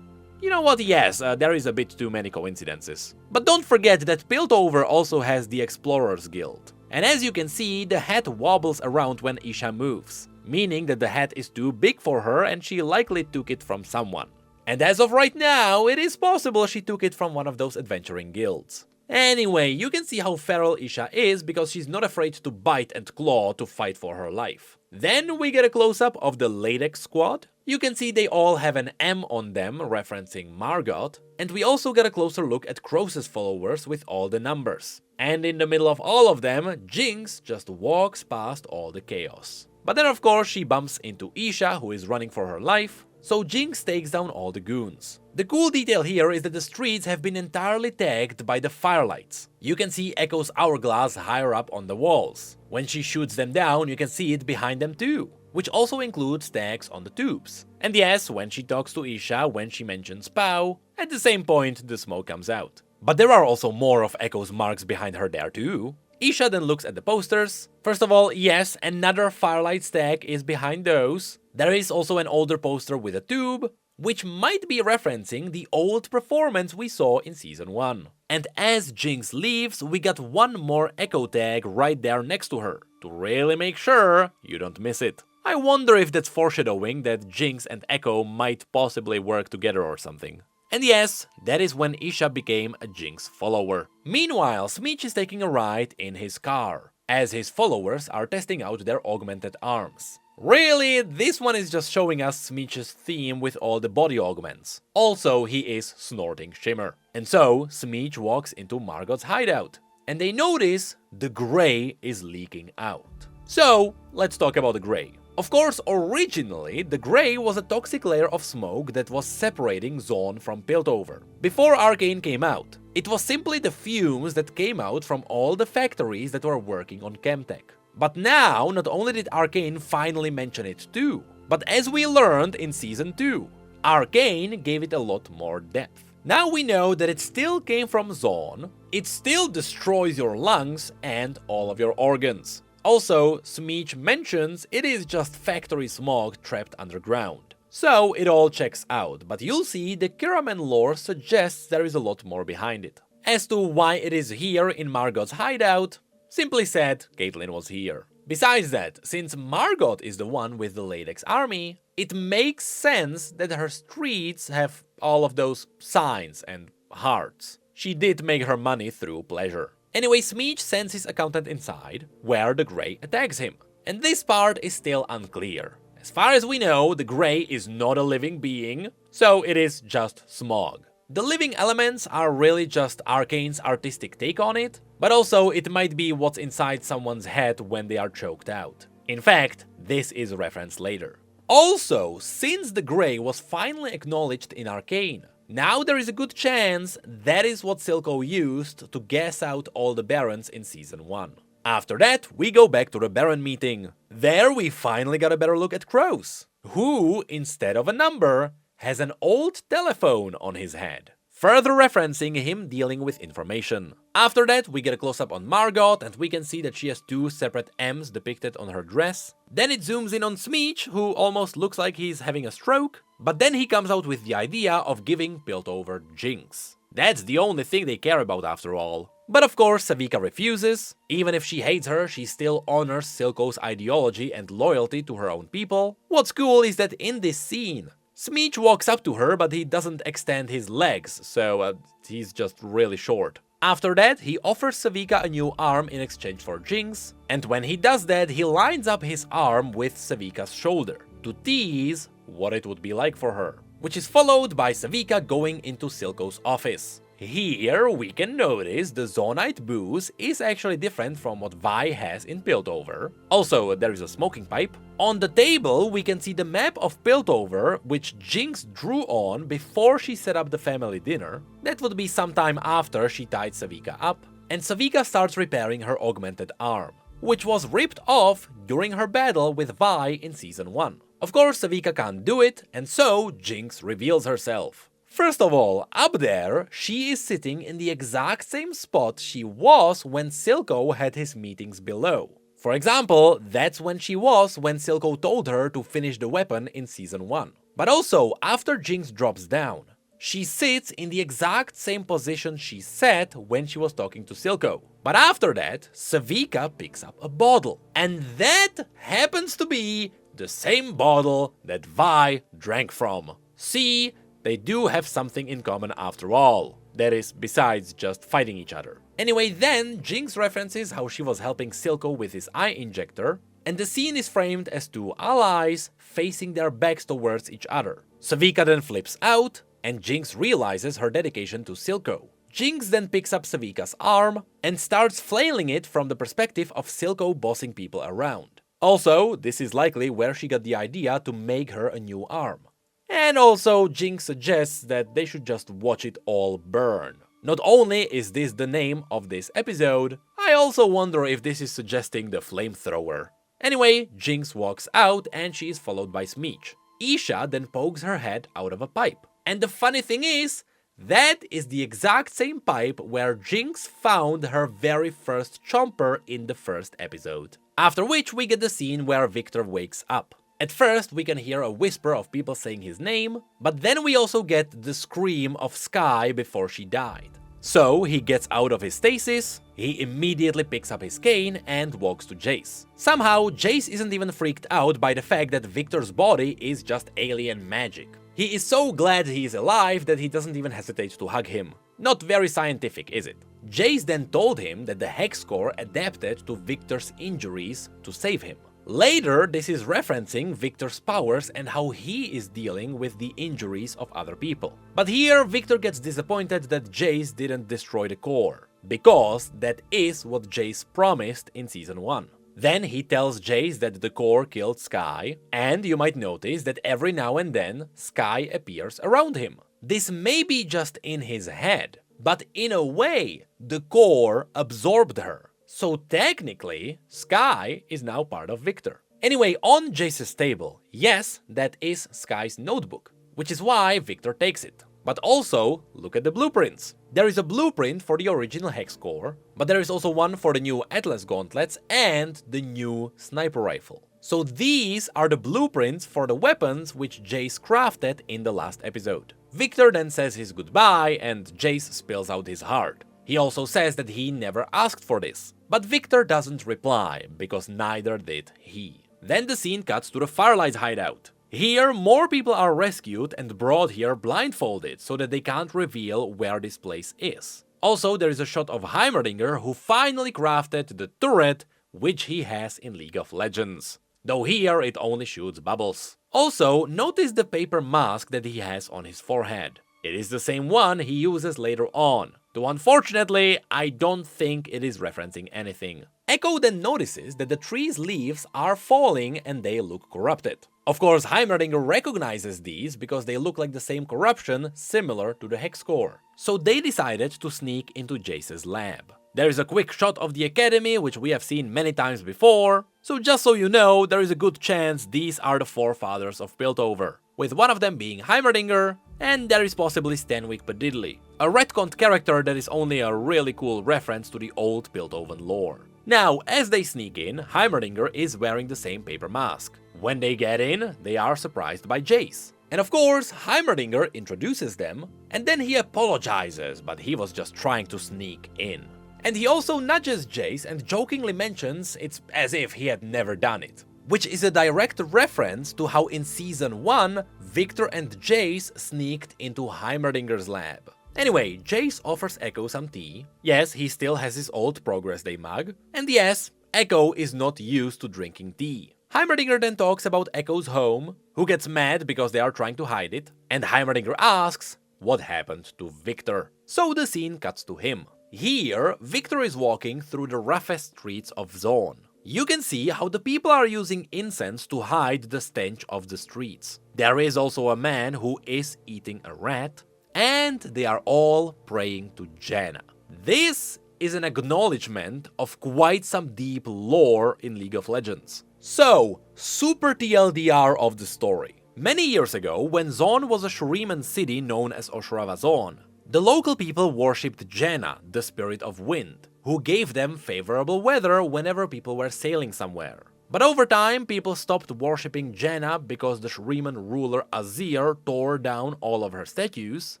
You know what, yes, there is a bit too many coincidences. But don't forget that Piltover also has the Explorers Guild. And as you can see, the hat wobbles around when Isha moves, meaning that the hat is too big for her and she likely took it from someone. And as of right now, it is possible she took it from one of those adventuring guilds. Anyway, you can see how feral Isha is because she's not afraid to bite and claw to fight for her life. Then we get a close-up of the Latex squad. You can see they all have an M on them, referencing Margot, and we also get a closer look at Crow's followers with all the numbers. And in the middle of all of them, Jinx just walks past all the chaos. But then of course she bumps into Isha, who is running for her life, so Jinx takes down all the goons. The cool detail here is that the streets have been entirely tagged by the firelights. You can see Echo's hourglass higher up on the walls. When she shoots them down, you can see it behind them too, which also includes tags on the tubes. And yes, when she talks to Isha, when she mentions Pow, at the same point the smoke comes out. But there are also more of Echo's marks behind her there too. Isha then looks at the posters. First of all, yes, another firelight tag is behind those. There is also an older poster with a tube, which might be referencing the old performance we saw in Season 1. And as Jinx leaves, we got one more Echo tag right there next to her, to really make sure you don't miss it. I wonder if that's foreshadowing that Jinx and Echo might possibly work together or something. And yes, that is when Isha became a Jinx follower. Meanwhile, Smeech is taking a ride in his car, as his followers are testing out their augmented arms. Really, this one is just showing us Smeech's theme with all the body augments. Also, he is snorting shimmer. And so, Smeech walks into Margot's hideout, and they notice the grey is leaking out. So, let's talk about the grey. Of course, originally, the grey was a toxic layer of smoke that was separating Zone from Piltover. Before Arcane came out, it was simply the fumes that came out from all the factories that were working on Chemtech. But now, not only did Arcane finally mention it too, but as we learned in Season 2, Arcane gave it a lot more depth. Now we know that it still came from Zone, it still destroys your lungs and all of your organs. Also, Smeech mentions it is just factory smog trapped underground. So it all checks out, but you'll see the Kiraman lore suggests there is a lot more behind it. As to why it is here in Margot's hideout, simply said, Caitlyn was here. Besides that, since Margot is the one with the latex army, it makes sense that her streets have all of those signs and hearts. She did make her money through pleasure. Anyway, Smeech sends his accountant inside, where the Grey attacks him. And this part is still unclear. As far as we know, the Grey is not a living being, so it is just smog. The living elements are really just Arcane's artistic take on it, but also it might be what's inside someone's head when they are choked out. In fact, this is referenced later. Also, since the Grey was finally acknowledged in Arcane, now there is a good chance that is what Silco used to gas out all the Barons in Season 1. After that, we go back to the Baron meeting. There we finally got a better look at Kroos, who, instead of a number, has an old telephone on his head, further referencing him dealing with information. After that, we get a close-up on Margot, and we can see that she has two separate M's depicted on her dress. Then it zooms in on Smeech, who almost looks like he's having a stroke, but then he comes out with the idea of giving Piltover Jinx. That's the only thing they care about after all. But of course, Savika refuses. Even if she hates her, she still honors Silco's ideology and loyalty to her own people. What's cool is that in this scene, Smeech walks up to her, but he doesn't extend his legs, so he's just really short. After that, he offers Savika a new arm in exchange for Jinx, and when he does that, he lines up his arm with Savika's shoulder, to tease what it would be like for her. Which is followed by Savika going into Silco's office. Here we can notice the Zonite booze is actually different from what Vi has in Piltover. Also, there is a smoking pipe. On the table we can see the map of Piltover, which Jinx drew on before she set up the family dinner. That would be sometime after she tied Savika up. And Savika starts repairing her augmented arm, which was ripped off during her battle with Vi in Season 1. Of course, Savika can't do it, and so Jinx reveals herself. First of all, up there, she is sitting in the exact same spot she was when Silco had his meetings below. For example, that's when she was when Silco told her to finish the weapon in Season 1. But also, after Jinx drops down, she sits in the exact same position she sat when she was talking to Silco. But after that, Savika picks up a bottle. And that happens to be the same bottle that Vi drank from. See? They do have something in common after all. That is, besides just fighting each other. Anyway, then Jinx references how she was helping Silco with his eye injector, and the scene is framed as two allies facing their backs towards each other. Savika then flips out, and Jinx realizes her dedication to Silco. Jinx then picks up Savika's arm and starts flailing it from the perspective of Silco bossing people around. Also, this is likely where she got the idea to make her a new arm. And also, Jinx suggests that they should just watch it all burn. Not only is this the name of this episode, I also wonder if this is suggesting the flamethrower. Anyway, Jinx walks out and she is followed by Smeech. Isha then pokes her head out of a pipe. And the funny thing is, that is the exact same pipe where Jinx found her very first chomper in the first episode. After which we get the scene where Victor wakes up. At first we can hear a whisper of people saying his name, but then we also get the scream of Sky before she died. So he gets out of his stasis, he immediately picks up his cane and walks to Jace. Somehow Jace isn't even freaked out by the fact that Victor's body is just alien magic. He is so glad he is alive that he doesn't even hesitate to hug him. Not very scientific, is it? Jace then told him that the hex core adapted to Victor's injuries to save him. Later, this is referencing Victor's powers and how he is dealing with the injuries of other people. But here, Victor gets disappointed that Jace didn't destroy the core, because that is what Jace promised in Season 1. Then he tells Jace that the core killed Sky, and you might notice that every now and then, Sky appears around him. This may be just in his head, but in a way, the core absorbed her. So technically, Sky is now part of Victor. Anyway, on Jace's table, yes, that is Sky's notebook, which is why Victor takes it. But also, look at the blueprints. There is a blueprint for the original hex core, but there is also one for the new Atlas gauntlets and the new sniper rifle. So these are the blueprints for the weapons which Jace crafted in the last episode. Victor then says his goodbye and Jace spills out his heart. He also says that he never asked for this, but Victor doesn't reply, because neither did he. Then the scene cuts to the Firelight hideout. Here, more people are rescued and brought here blindfolded, so that they can't reveal where this place is. Also, there is a shot of Heimerdinger, who finally crafted the turret which he has in League of Legends. Though here it only shoots bubbles. Also, notice the paper mask that he has on his forehead. It is the same one he uses later on, though unfortunately I don't think it is referencing anything. Echo then notices that the tree's leaves are falling and they look corrupted. Of course, Heimerdinger recognizes these because they look like the same corruption similar to the hex core. So they decided to sneak into Jace's lab. There is a quick shot of the academy, which we have seen many times before, so just so you know, there is a good chance these are the forefathers of Piltover, with one of them being Heimerdinger, and there is possibly Stanwyck Pedidly, a retconned character that is only a really cool reference to the old Piltover lore. Now, as they sneak in, Heimerdinger is wearing the same paper mask. When they get in, they are surprised by Jace. And of course, Heimerdinger introduces them, and then he apologizes, but he was just trying to sneak in. And he also nudges Jace and jokingly mentions it's as if he had never done it. Which is a direct reference to how in Season 1, Victor and Jace sneaked into Heimerdinger's lab. Anyway, Jace offers Echo some tea. Yes, he still has his old Progress Day mug. And yes, Echo is not used to drinking tea. Heimerdinger then talks about Echo's home, who gets mad because they are trying to hide it, and Heimerdinger asks what happened to Victor. So the scene cuts to him. Here, Victor is walking through the roughest streets of Zaun. You can see how the people are using incense to hide the stench of the streets. There is also a man who is eating a rat, and they are all praying to Janna. This is an acknowledgement of quite some deep lore in League of Legends. So, super TLDR of the story. Many years ago, when Zaun was a Shuriman city known as Oshrava Zaun, the local people worshipped Janna, the spirit of wind, who gave them favorable weather whenever people were sailing somewhere. But over time, people stopped worshipping Janna because the Shuriman ruler Azir tore down all of her statues,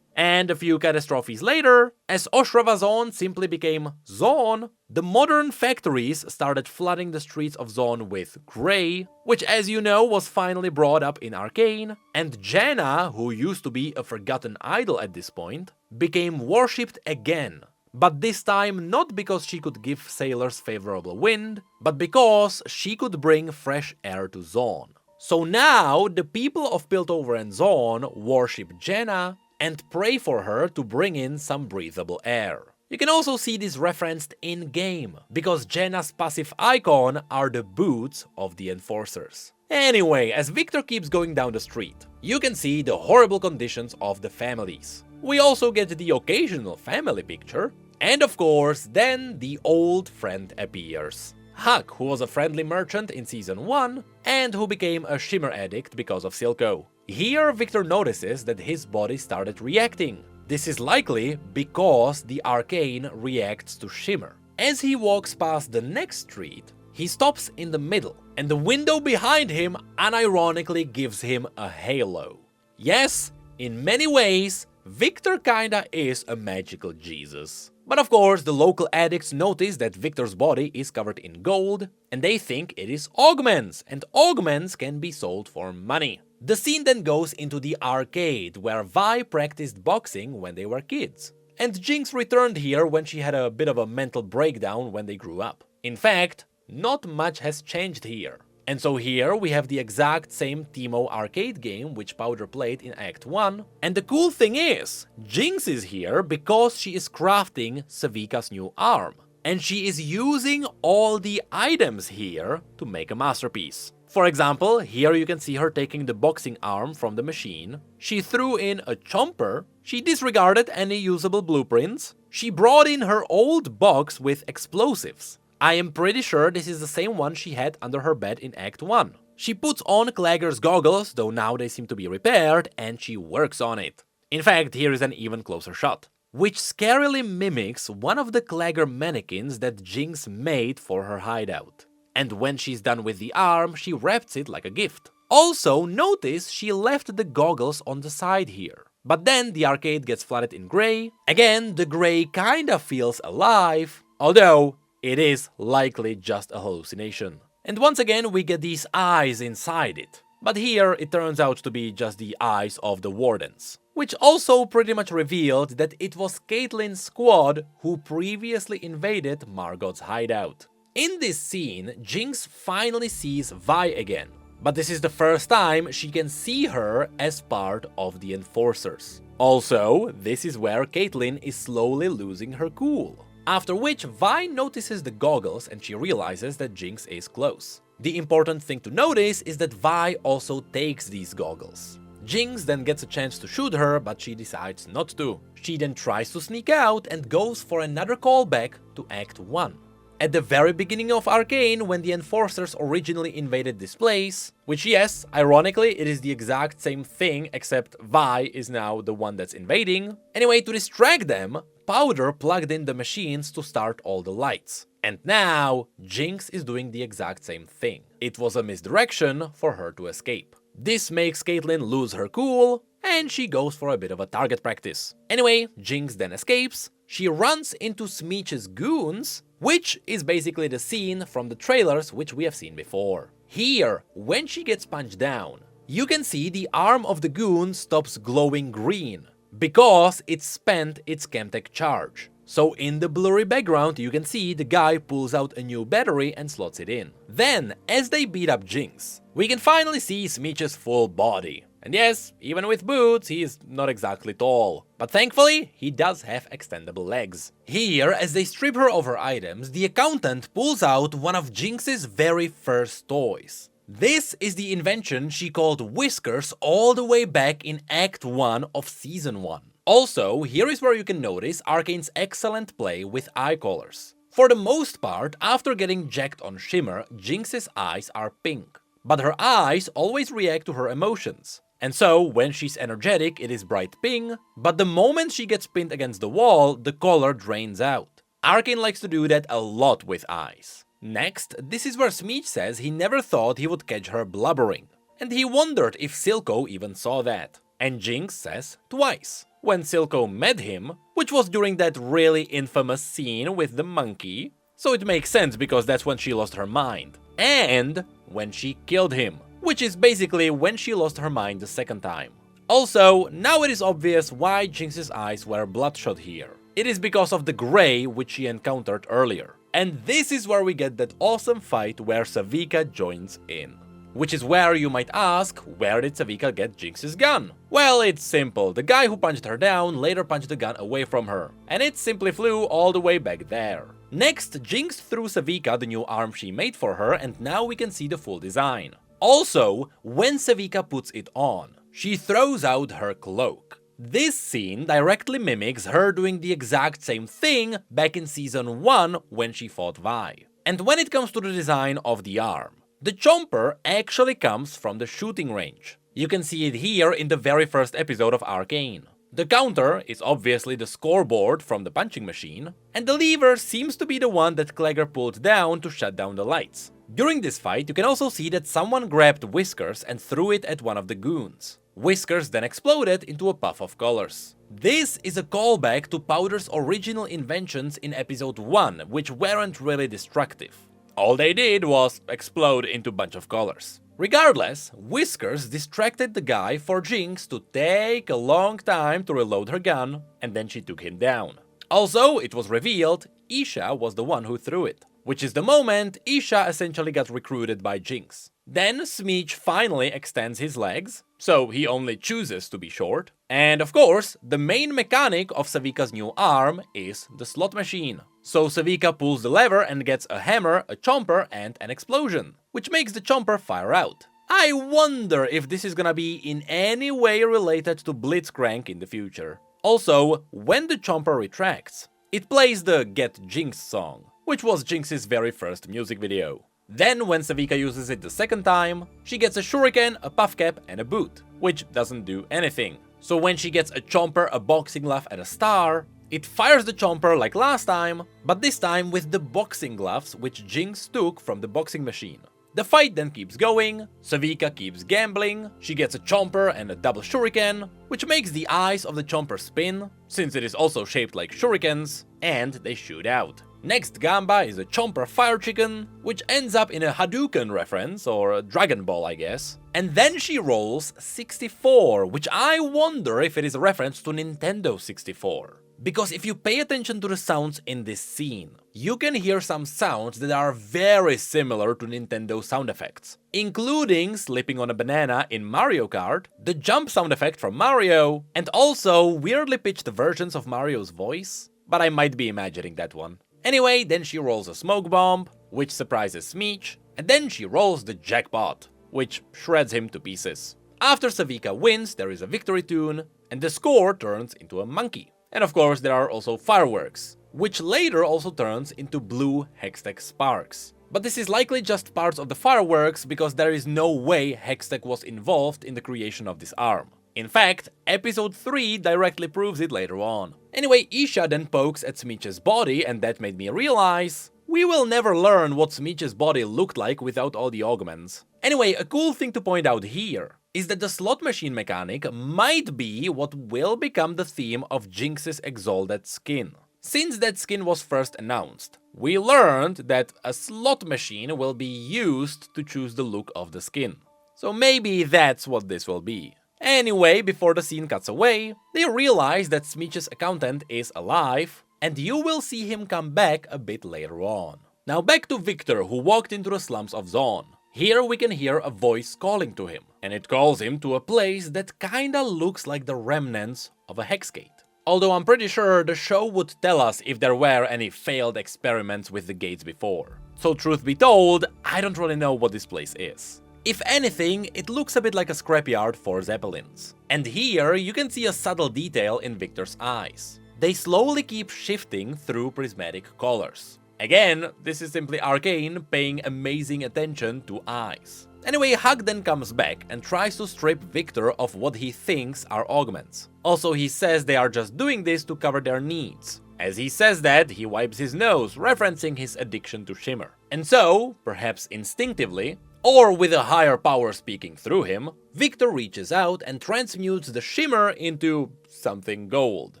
and a few catastrophes later, as Oshrava Zaun simply became Zaun, the modern factories started flooding the streets of Zaun with grey, which as you know was finally brought up in Arcane, and Janna, who used to be a forgotten idol at this point, became worshipped again. But this time not because she could give sailors favorable wind, but because she could bring fresh air to Zaun. So now the people of Piltover and Zaun worship Janna and pray for her to bring in some breathable air. You can also see this referenced in-game, because Janna's passive icon are the boots of the enforcers. Anyway, as Victor keeps going down the street, you can see the horrible conditions of the families. We also get the occasional family picture, and of course, then the old friend appears. Huck, who was a friendly merchant in Season 1, and who became a Shimmer addict because of Silco. Here, Victor notices that his body started reacting. This is likely because the Arcane reacts to Shimmer. As he walks past the next street, he stops in the middle, and the window behind him unironically gives him a halo. Yes, in many ways, Victor kinda is a magical Jesus. But of course, the local addicts notice that Victor's body is covered in gold, and they think it is augments, and augments can be sold for money. The scene then goes into the arcade, where Vi practiced boxing when they were kids. And Jinx returned here when she had a bit of a mental breakdown when they grew up. In fact, not much has changed here. And so here we have the exact same Teemo arcade game which Powder played in Act 1. And the cool thing is, Jinx is here because she is crafting Savika's new arm. And she is using all the items here to make a masterpiece. For example, here you can see her taking the boxing arm from the machine. She threw in a chomper. She disregarded any usable blueprints. She brought in her old box with explosives. I am pretty sure this is the same one she had under her bed in Act 1. She puts on Clagger's goggles, though now they seem to be repaired, and she works on it. In fact, here is an even closer shot, which scarily mimics one of the Clagger mannequins that Jinx made for her hideout. And when she's done with the arm, she wraps it like a gift. Also, notice she left the goggles on the side here. But then the arcade gets flooded in grey. Again, the grey kinda feels alive, although it is likely just a hallucination. And once again we get these eyes inside it. But here it turns out to be just the eyes of the wardens. Which also pretty much revealed that it was Caitlyn's squad who previously invaded Margot's hideout. In this scene, Jinx finally sees Vi again. But this is the first time she can see her as part of the Enforcers. Also, this is where Caitlyn is slowly losing her cool. After which, Vi notices the goggles and she realizes that Jinx is close. The important thing to notice is that Vi also takes these goggles. Jinx then gets a chance to shoot her, but she decides not to. She then tries to sneak out and goes for another callback to Act 1. At the very beginning of Arcane, when the Enforcers originally invaded this place, which yes, ironically, it is the exact same thing, except Vi is now the one that's invading. Anyway, to distract them, Powder plugged in the machines to start all the lights. And now, Jinx is doing the exact same thing. It was a misdirection for her to escape. This makes Caitlyn lose her cool, and she goes for a bit of a target practice. Anyway, Jinx then escapes. She runs into Smeech's goons, which is basically the scene from the trailers which we have seen before. Here, when she gets punched down, you can see the arm of the goon stops glowing green, because it spent its Chemtech charge. So in the blurry background you can see the guy pulls out a new battery and slots it in. Then, as they beat up Jinx, we can finally see Smeech's full body. And yes, even with boots, he is not exactly tall. But thankfully, he does have extendable legs. Here, as they strip her of her items, the accountant pulls out one of Jinx's very first toys. This is the invention she called Whiskers all the way back in Act 1 of Season 1. Also, here is where you can notice Arcane's excellent play with eye colors. For the most part, after getting jacked on Shimmer, Jinx's eyes are pink. But her eyes always react to her emotions. And so, when she's energetic, it is bright pink, but the moment she gets pinned against the wall, the color drains out. Arcane likes to do that a lot with eyes. Next, this is where Smeech says he never thought he would catch her blubbering. And he wondered if Silco even saw that. And Jinx says twice. When Silco met him, which was during that really infamous scene with the monkey, so it makes sense because that's when she lost her mind. And when she killed him, which is basically when she lost her mind the second time. Also, now it is obvious why Jinx's eyes were bloodshot here. It is because of the grey which she encountered earlier. And this is where we get that awesome fight where Savika joins in. Which is where you might ask, where did Savika get Jinx's gun? Well, it's simple. The guy who punched her down later punched the gun away from her. And it simply flew all the way back there. Next, Jinx threw Savika the new arm she made for her, and now we can see the full design. Also, when Savika puts it on, she throws out her cloak. This scene directly mimics her doing the exact same thing back in Season 1 when she fought Vi. And when it comes to the design of the arm, the chomper actually comes from the shooting range. You can see it here in the very first episode of Arcane. The counter is obviously the scoreboard from the punching machine, and the lever seems to be the one that Clagger pulled down to shut down the lights. During this fight, you can also see that someone grabbed Whiskers and threw it at one of the goons. Whiskers then exploded into a puff of colors. This is a callback to Powder's original inventions in episode 1, which weren't really destructive. All they did was explode into a bunch of colors. Regardless, Whiskers distracted the guy for Jinx to take a long time to reload her gun, and then she took him down. Also, it was revealed Isha was the one who threw it, which is the moment Isha essentially got recruited by Jinx. Then Smeech finally extends his legs, so he only chooses to be short. And of course, the main mechanic of Savika's new arm is the slot machine. So Savika pulls the lever and gets a hammer, a chomper, and an explosion, which makes the chomper fire out. I wonder if this is gonna be in any way related to Blitzcrank in the future. Also, when the chomper retracts, it plays the Get Jinx song, which was Jinx's very first music video. Then, when Savika uses it the second time, she gets a shuriken, a puff cap, and a boot, which doesn't do anything. So when she gets a chomper, a boxing glove, and a star, it fires the chomper like last time, but this time with the boxing gloves which Jinx took from the boxing machine. The fight then keeps going, Savika keeps gambling, she gets a chomper and a double shuriken, which makes the eyes of the chomper spin, since it is also shaped like shurikens, and they shoot out. Next gamba is a chomper fire chicken, which ends up in a Hadouken reference, or a Dragon Ball I guess. And then she rolls 64, which I wonder if it is a reference to Nintendo 64. Because if you pay attention to the sounds in this scene, you can hear some sounds that are very similar to Nintendo sound effects, including slipping on a banana in Mario Kart, the jump sound effect from Mario, and also weirdly pitched versions of Mario's voice, but I might be imagining that one. Anyway, then she rolls a smoke bomb, which surprises Smeech, and then she rolls the jackpot, which shreds him to pieces. After Savika wins, there is a victory tune, and the score turns into a monkey. And of course there are also fireworks, which later also turns into blue Hextech sparks. But this is likely just parts of the fireworks because there is no way Hextech was involved in the creation of this arm. In fact, episode 3 directly proves it later on. Anyway, Isha then pokes at Smeech's body, and that made me realize we will never learn what Smeech's body looked like without all the augments. Anyway, a cool thing to point out here is that the slot machine mechanic might be what will become the theme of Jinx's exalted skin. Since that skin was first announced, we learned that a slot machine will be used to choose the look of the skin. So maybe that's what this will be. Anyway, before the scene cuts away, they realize that Smeech's accountant is alive, and you will see him come back a bit later on. Now back to Victor, who walked into the slums of Zaun. Here we can hear a voice calling to him, and it calls him to a place that kinda looks like the remnants of a hex gate. Although I'm pretty sure the show would tell us if there were any failed experiments with the gates before. So truth be told, I don't really know what this place is. If anything, it looks a bit like a scrapyard for Zeppelins. And here you can see a subtle detail in Victor's eyes. They slowly keep shifting through prismatic colors. Again, this is simply Arcane paying amazing attention to eyes. Anyway, Hug then comes back and tries to strip Victor of what he thinks are augments. Also, he says they are just doing this to cover their needs. As he says that, he wipes his nose, referencing his addiction to Shimmer. And so, perhaps instinctively, or with a higher power speaking through him, Victor reaches out and transmutes the Shimmer into something gold.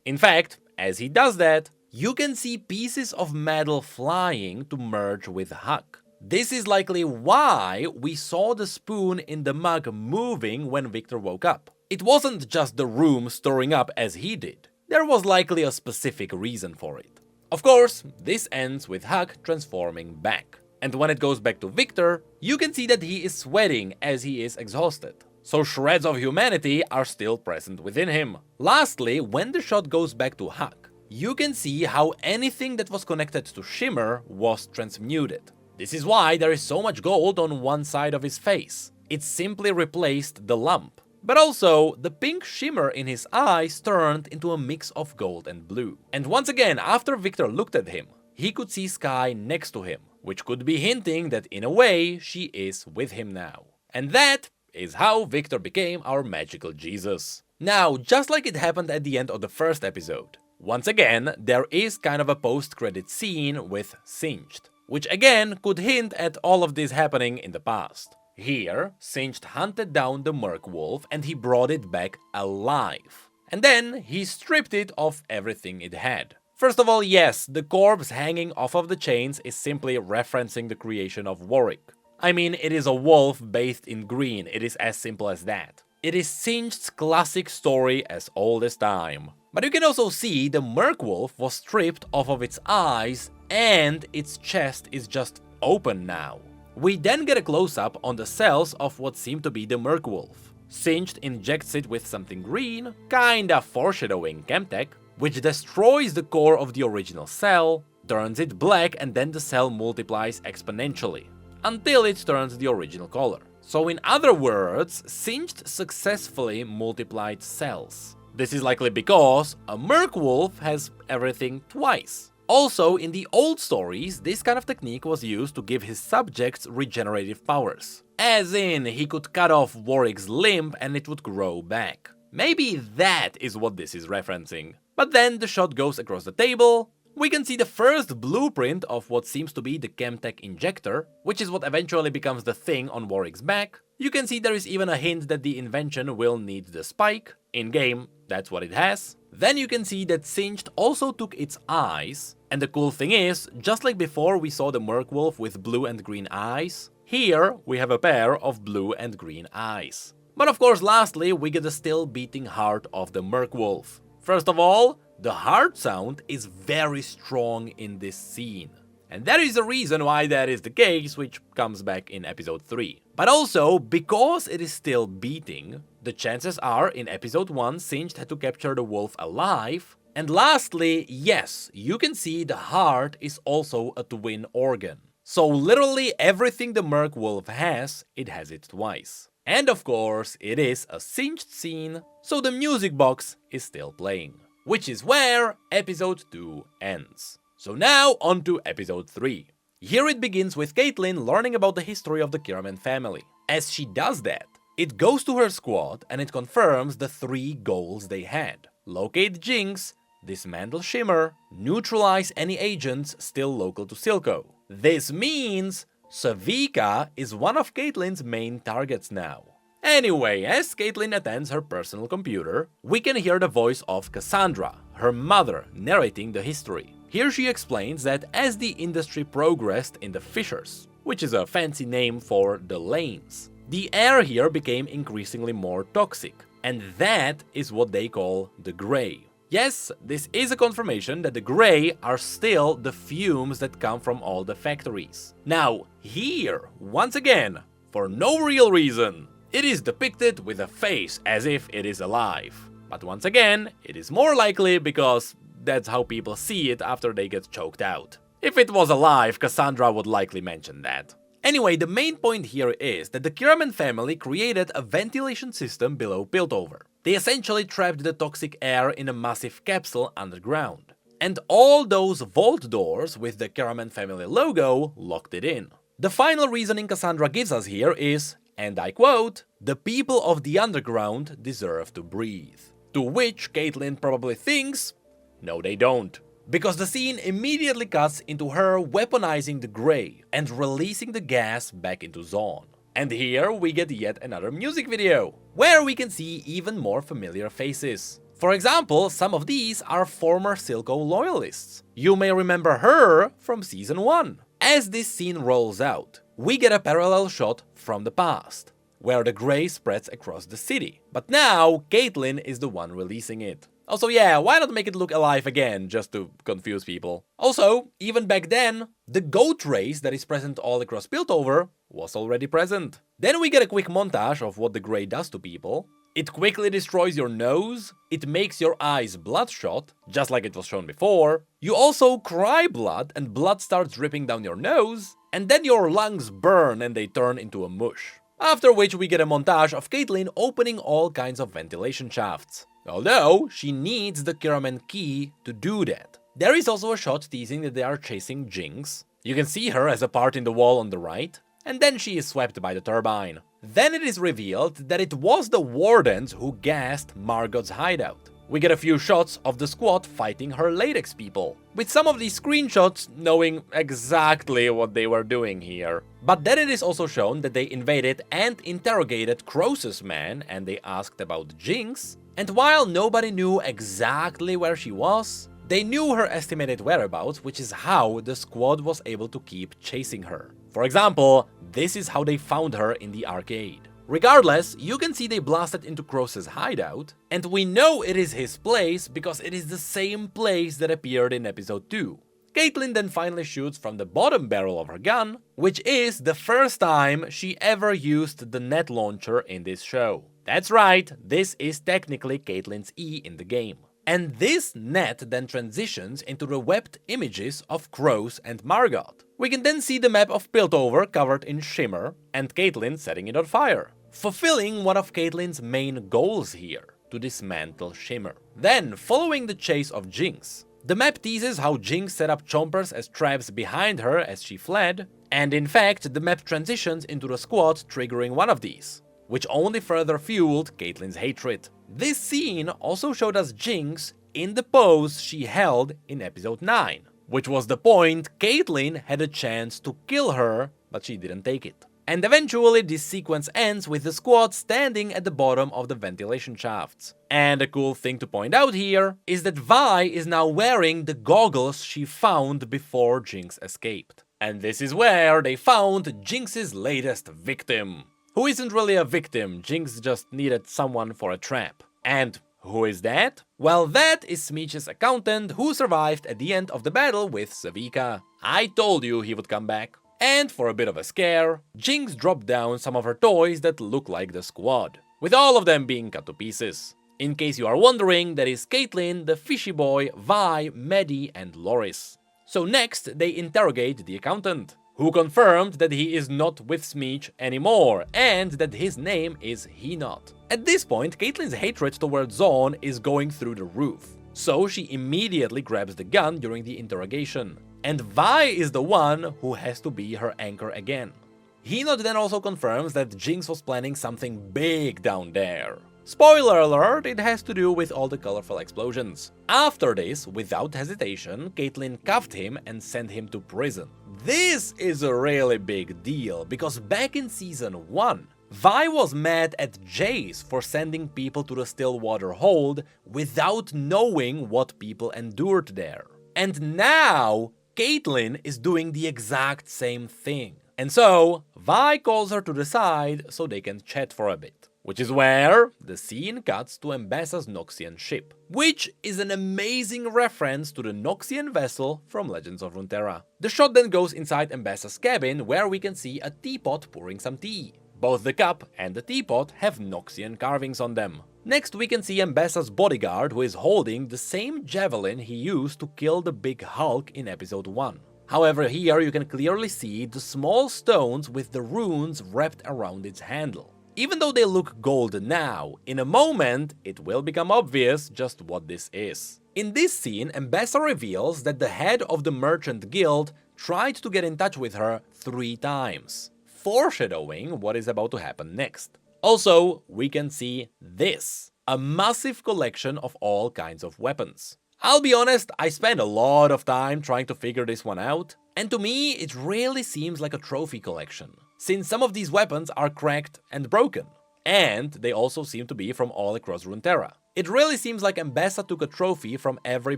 In fact, as he does that, you can see pieces of metal flying to merge with Huck. This is likely why we saw the spoon in the mug moving when Victor woke up. It wasn't just the room stirring up as he did. There was likely a specific reason for it. Of course, this ends with Huck transforming back. And when it goes back to Victor, you can see that he is sweating as he is exhausted. So shreds of humanity are still present within him. Lastly, when the shot goes back to Huck, you can see how anything that was connected to Shimmer was transmuted. This is why there is so much gold on one side of his face. It simply replaced the lump. But also, the pink shimmer in his eyes turned into a mix of gold and blue. And once again, after Victor looked at him, he could see Sky next to him, which could be hinting that in a way, she is with him now. And that is how Victor became our magical Jesus. Now, just like it happened at the end of the first episode, once again, there is kind of a post-credit scene with Singed, which again could hint at all of this happening in the past. Here, Singed hunted down the Merc Wolf and he brought it back alive. And then he stripped it of everything it had. First of all, yes, the corpse hanging off of the chains is simply referencing the creation of Warwick. I mean, it is a wolf bathed in green, it is as simple as that. It is Singed's classic story as old as time. But you can also see the Merc Wolf was stripped off of its eyes and its chest is just open now. We then get a close-up on the cells of what seemed to be the Merc Wolf. Singed injects it with something green, kinda foreshadowing Chemtech, which destroys the core of the original cell, turns it black, and then the cell multiplies exponentially, until it turns the original color. So in other words, Singed successfully multiplied cells. This is likely because a Merc Wolf has everything twice. Also, in the old stories, this kind of technique was used to give his subjects regenerative powers. As in, he could cut off Warwick's limb and it would grow back. Maybe that is what this is referencing. But then the shot goes across the table, we can see the first blueprint of what seems to be the Chemtech injector, which is what eventually becomes the thing on Warwick's back. You can see there is even a hint that the invention will need the spike. In-game, that's what it has. Then you can see that Singed also took its eyes, and the cool thing is, just like before we saw the Merkwolf with blue and green eyes, here we have a pair of blue and green eyes. But of course, lastly, we get the still beating heart of the Merkwolf. First of all, the heart sound is very strong in this scene. And there is a reason why that is the case, which comes back in episode 3. But also, because it is still beating, the chances are in episode 1 Singed had to capture the wolf alive. And lastly, yes, you can see the heart is also a twin organ. So literally everything the Merkwolf has, it has it twice. And of course, it is a Singed scene, so the music box is still playing. Which is where episode 2 ends. So now on to episode 3. Here it begins with Caitlyn learning about the history of the Kiraman family. As she does that, it goes to her squad and it confirms the 3 goals they had. Locate Jinx, dismantle Shimmer, neutralize any agents still local to Silco. This means Savika is one of Caitlyn's main targets now. Anyway, as Caitlyn attends her personal computer, we can hear the voice of Cassandra, her mother, narrating the history. Here she explains that as the industry progressed in the fissures, which is a fancy name for the lanes, the air here became increasingly more toxic, and that is what they call the Grey. Yes, this is a confirmation that the Grey are still the fumes that come from all the factories. Now, here, once again, for no real reason, it is depicted with a face as if it is alive. But once again, it is more likely because that's how people see it after they get choked out. If it was alive, Cassandra would likely mention that. Anyway, the main point here is that the Kiraman family created a ventilation system below Piltover. They essentially trapped the toxic air in a massive capsule underground. And all those vault doors with the Kiraman family logo locked it in. The final reasoning Cassandra gives us here is, and I quote, "The people of the underground deserve to breathe." To which Caitlyn probably thinks, no they don't. Because the scene immediately cuts into her weaponizing the Grey and releasing the gas back into Zaun. And here we get yet another music video, where we can see even more familiar faces. For example, some of these are former Silco loyalists. You may remember her from Season 1. As this scene rolls out, we get a parallel shot from the past, where the Grey spreads across the city. But now, Caitlyn is the one releasing it. Also, yeah, why not make it look alive again, just to confuse people? Also, even back then, the goat race that is present all across Piltover was already present. Then we get a quick montage of what the Grey does to people. It quickly destroys your nose, it makes your eyes bloodshot, just like it was shown before. You also cry blood and blood starts dripping down your nose, and then your lungs burn and they turn into a mush. After which we get a montage of Caitlyn opening all kinds of ventilation shafts. Although, she needs the Kiraman key to do that. There is also a shot teasing that they are chasing Jinx. You can see her as a part in the wall on the right, and then she is swept by the turbine. Then it is revealed that it was the Wardens who gassed Margot's hideout. We get a few shots of the squad fighting her latex people, with some of these screenshots knowing exactly what they were doing here. But then it is also shown that they invaded and interrogated Croesus Man and they asked about Jinx, and while nobody knew exactly where she was, they knew her estimated whereabouts, which is how the squad was able to keep chasing her. For example, this is how they found her in the arcade. Regardless, you can see they blasted into Croesus' hideout, and we know it is his place because it is the same place that appeared in episode 2. Caitlyn then finally shoots from the bottom barrel of her gun, which is the first time she ever used the net launcher in this show. That's right, this is technically Caitlyn's E in the game. And this net then transitions into the webbed images of Crows and Margot. We can then see the map of Piltover covered in shimmer, and Caitlyn setting it on fire, fulfilling one of Caitlyn's main goals here, to dismantle Shimmer. Then, following the chase of Jinx, the map teases how Jinx set up chompers as traps behind her as she fled, and in fact the map transitions into the squad triggering one of these, which only further fueled Caitlyn's hatred. This scene also showed us Jinx in the pose she held in episode 9, which was the point Caitlyn had a chance to kill her, but she didn't take it. And eventually this sequence ends with the squad standing at the bottom of the ventilation shafts. And a cool thing to point out here is that Vi is now wearing the goggles she found before Jinx escaped. And this is where they found Jinx's latest victim. Who isn't really a victim, Jinx just needed someone for a trap. And who is that? Well, that is Smeech's accountant who survived at the end of the battle with Savika. I told you he would come back. And for a bit of a scare, Jinx dropped down some of her toys that look like the squad, with all of them being cut to pieces. In case you are wondering, that is Caitlyn, the Fishy Boy, Vi, Maddie, and Loris. So next, they interrogate the accountant, who confirmed that he is not with Smeech anymore, and that his name is He-Not. At this point, Caitlyn's hatred towards Zaun is going through the roof, so she immediately grabs the gun during the interrogation. And Vi is the one who has to be her anchor again. He-Not then also confirms that Jinx was planning something big down there. Spoiler alert, it has to do with all the colorful explosions. After this, without hesitation, Caitlyn cuffed him and sent him to prison. This is a really big deal, because back in season 1, Vi was mad at Jace for sending people to the Stillwater Hold without knowing what people endured there. And now, Caitlyn is doing the exact same thing. And so, Vi calls her to the side so they can chat for a bit. Which is where the scene cuts to Mbessa's Noxian ship, which is an amazing reference to the Noxian vessel from Legends of Runeterra. The shot then goes inside Mbessa's cabin, where we can see a teapot pouring some tea. Both the cup and the teapot have Noxian carvings on them. Next we can see Mbessa's bodyguard, who is holding the same javelin he used to kill the big Hulk in episode 1. However, here you can clearly see the small stones with the runes wrapped around its handle. Even though they look gold now, in a moment it will become obvious just what this is. In this scene, Mbessa reveals that the head of the Merchant Guild tried to get in touch with her 3 times, foreshadowing what is about to happen next. Also, we can see this, a massive collection of all kinds of weapons. I'll be honest, I spent a lot of time trying to figure this one out, and to me it really seems like a trophy collection, since some of these weapons are cracked and broken, and they also seem to be from all across Runeterra. It really seems like Mbessa took a trophy from every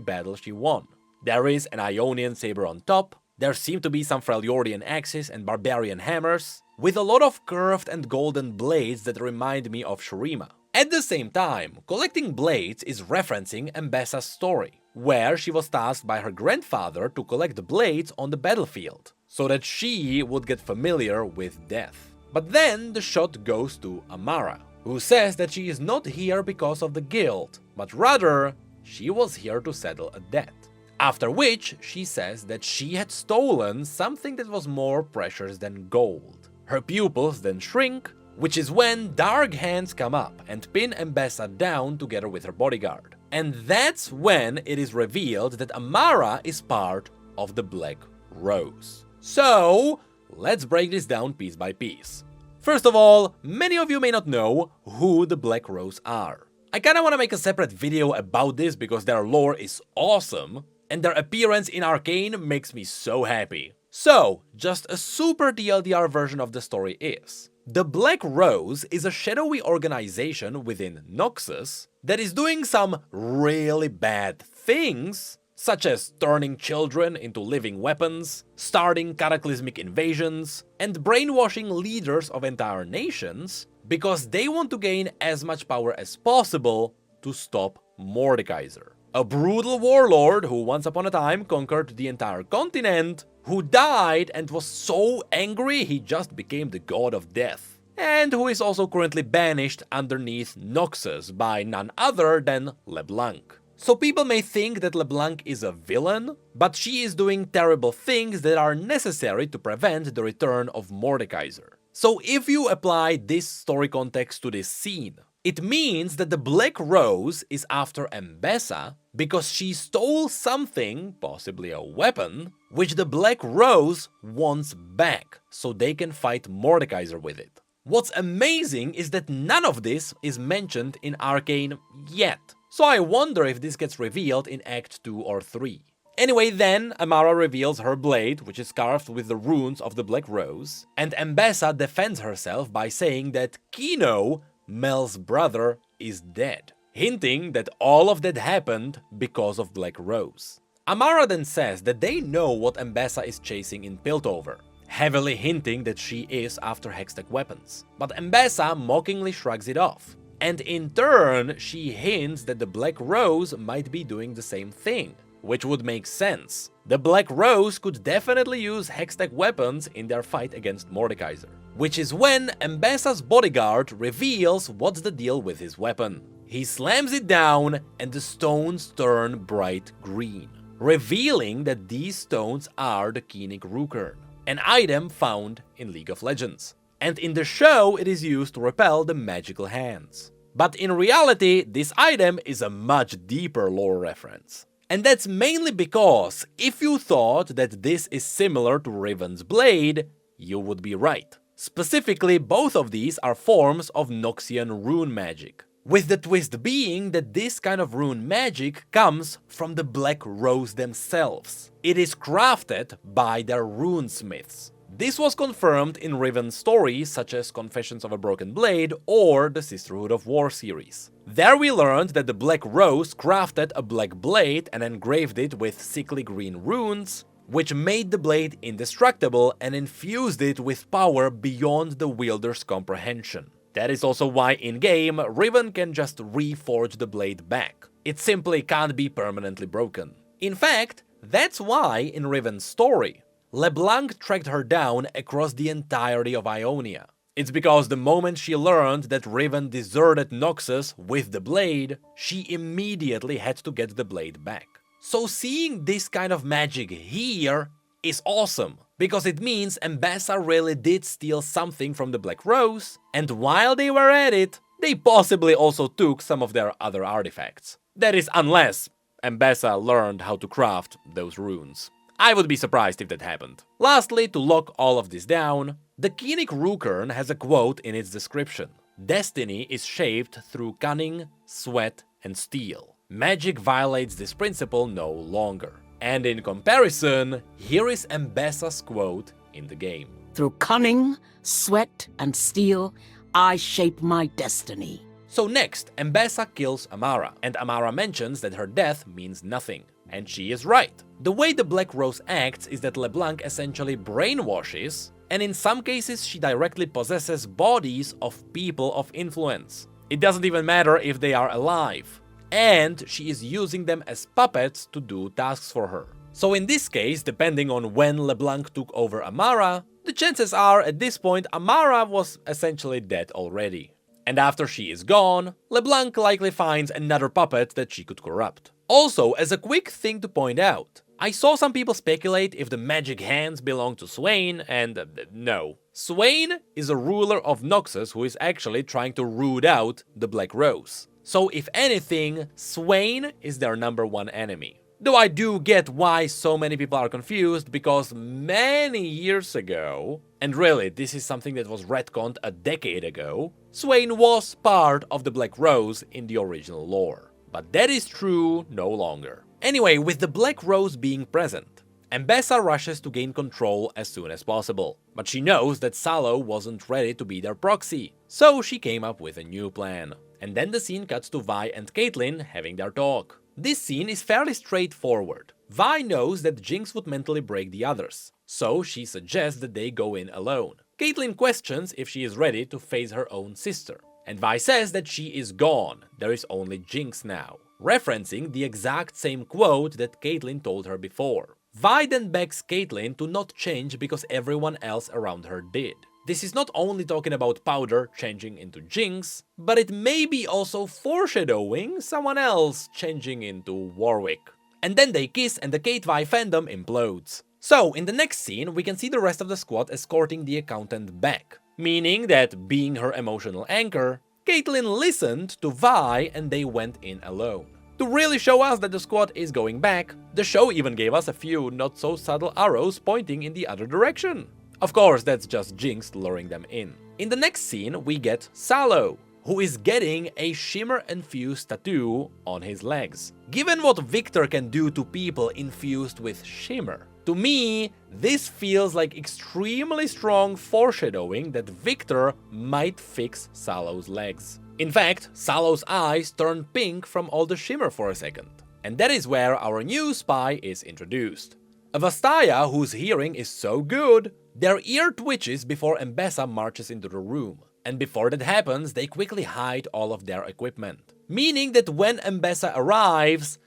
battle she won. There is an Ionian saber on top, there seem to be some Freljordian axes and barbarian hammers, with a lot of curved and golden blades that remind me of Shurima. At the same time, collecting blades is referencing Mbessa's story, where she was tasked by her grandfather to collect blades on the battlefield, so that she would get familiar with death. But then the shot goes to Amara, who says that she is not here because of the guild, but rather, she was here to settle a debt. After which, she says that she had stolen something that was more precious than gold. Her pupils then shrink, which is when dark hands come up and pin Mbessa down together with her bodyguard. And that's when it is revealed that Amara is part of the Black Rose. So, let's break this down piece by piece. First of all, many of you may not know who the Black Rose are. I kinda wanna make a separate video about this because their lore is awesome, and their appearance in Arcane makes me so happy. So, just a super TLDR version of the story is: the Black Rose is a shadowy organization within Noxus that is doing some really bad things, such as turning children into living weapons, starting cataclysmic invasions, and brainwashing leaders of entire nations because they want to gain as much power as possible to stop Mordekaiser, a brutal warlord who once upon a time conquered the entire continent, who died and was so angry he just became the god of death, and who is also currently banished underneath Noxus by none other than LeBlanc. So people may think that LeBlanc is a villain, but she is doing terrible things that are necessary to prevent the return of Mordekaiser. So if you apply this story context to this scene, it means that the Black Rose is after Mbessa because she stole something, possibly a weapon, which the Black Rose wants back, so they can fight Mordekaiser with it. What's amazing is that none of this is mentioned in Arcane yet. So I wonder if this gets revealed in Act 2 or 3. Anyway, then Amara reveals her blade, which is carved with the runes of the Black Rose, and Mbessa defends herself by saying that Kino, Mel's brother, is dead, hinting that all of that happened because of Black Rose. Amara then says that they know what Mbessa is chasing in Piltover, heavily hinting that she is after Hextech weapons. But Mbessa mockingly shrugs it off, and in turn she hints that the Black Rose might be doing the same thing, which would make sense. The Black Rose could definitely use Hextech weapons in their fight against Mordekaiser. Which is when Mbessa's bodyguard reveals what's the deal with his weapon. He slams it down and the stones turn bright green, revealing that these stones are the Keenig Rukern, an item found in League of Legends. And in the show it is used to repel the magical hands. But in reality, this item is a much deeper lore reference. And that's mainly because if you thought that this is similar to Riven's blade, you would be right. Specifically, both of these are forms of Noxian rune magic, with the twist being that this kind of rune magic comes from the Black Rose themselves. It is crafted by their runesmiths. This was confirmed in Riven's stories such as Confessions of a Broken Blade or the Sisterhood of War series. There we learned that the Black Rose crafted a black blade and engraved it with sickly green runes, which made the blade indestructible and infused it with power beyond the wielder's comprehension. That is also why in-game, Riven can just reforge the blade back. It simply can't be permanently broken. In fact, that's why in Riven's story, LeBlanc tracked her down across the entirety of Ionia. It's because the moment she learned that Riven deserted Noxus with the blade, she immediately had to get the blade back. So seeing this kind of magic here is awesome, because it means Mbessa really did steal something from the Black Rose, and while they were at it, they possibly also took some of their other artifacts. That is, unless Mbessa learned how to craft those runes. I would be surprised if that happened. Lastly, to lock all of this down, the Keenig Rukern has a quote in its description. Destiny is shaped through cunning, sweat, and steel. Magic violates this principle no longer. And in comparison, here is Mbessa's quote in the game. Through cunning, sweat, and steel, I shape my destiny. So next, Mbessa kills Amara, and Amara mentions that her death means nothing. And she is right. The way the Black Rose acts is that LeBlanc essentially brainwashes, and in some cases she directly possesses bodies of people of influence. It doesn't even matter if they are alive. And she is using them as puppets to do tasks for her. So in this case, depending on when LeBlanc took over Amara, the chances are at this point Amara was essentially dead already. And after she is gone, LeBlanc likely finds another puppet that she could corrupt. Also, as a quick thing to point out, I saw some people speculate if the magic hands belong to Swain, and no. Swain is a ruler of Noxus who is actually trying to root out the Black Rose. So if anything, Swain is their #1 enemy. Though I do get why so many people are confused, because many years ago, and really this is something that was retconned a decade ago, Swain was part of the Black Rose in the original lore. But that is true no longer. Anyway, with the Black Rose being present, Mbessa rushes to gain control as soon as possible. But she knows that Salo wasn't ready to be their proxy, so she came up with a new plan. And then the scene cuts to Vi and Caitlyn having their talk. This scene is fairly straightforward. Vi knows that Jinx would mentally break the others, so she suggests that they go in alone. Caitlyn questions if she is ready to face her own sister, and Vi says that she is gone, there is only Jinx now, referencing the exact same quote that Caitlyn told her before. Vi then begs Caitlyn to not change because everyone else around her did. This is not only talking about Powder changing into Jinx, but it may be also foreshadowing someone else changing into Warwick. And then they kiss and the Kate-Vi fandom implodes. So, in the next scene, we can see the rest of the squad escorting the accountant back, meaning that, being her emotional anchor, Caitlyn listened to Vi and they went in alone. To really show us that the squad is going back, the show even gave us a few not so subtle arrows pointing in the other direction. Of course, that's just Jinx luring them in. In the next scene, we get Salo. who is getting a shimmer-infused tattoo on his legs. Given what Victor can do to people infused with shimmer, to me, this feels like extremely strong foreshadowing that Victor might fix Sallow's legs. In fact, Sallow's eyes turn pink from all the shimmer for a second. And that is where our new spy is introduced. Avastaya, whose hearing is so good, their ear twitches before Mbessa marches into the room. And before that happens, they quickly hide all of their equipment. Meaning that when Mbessa arrives,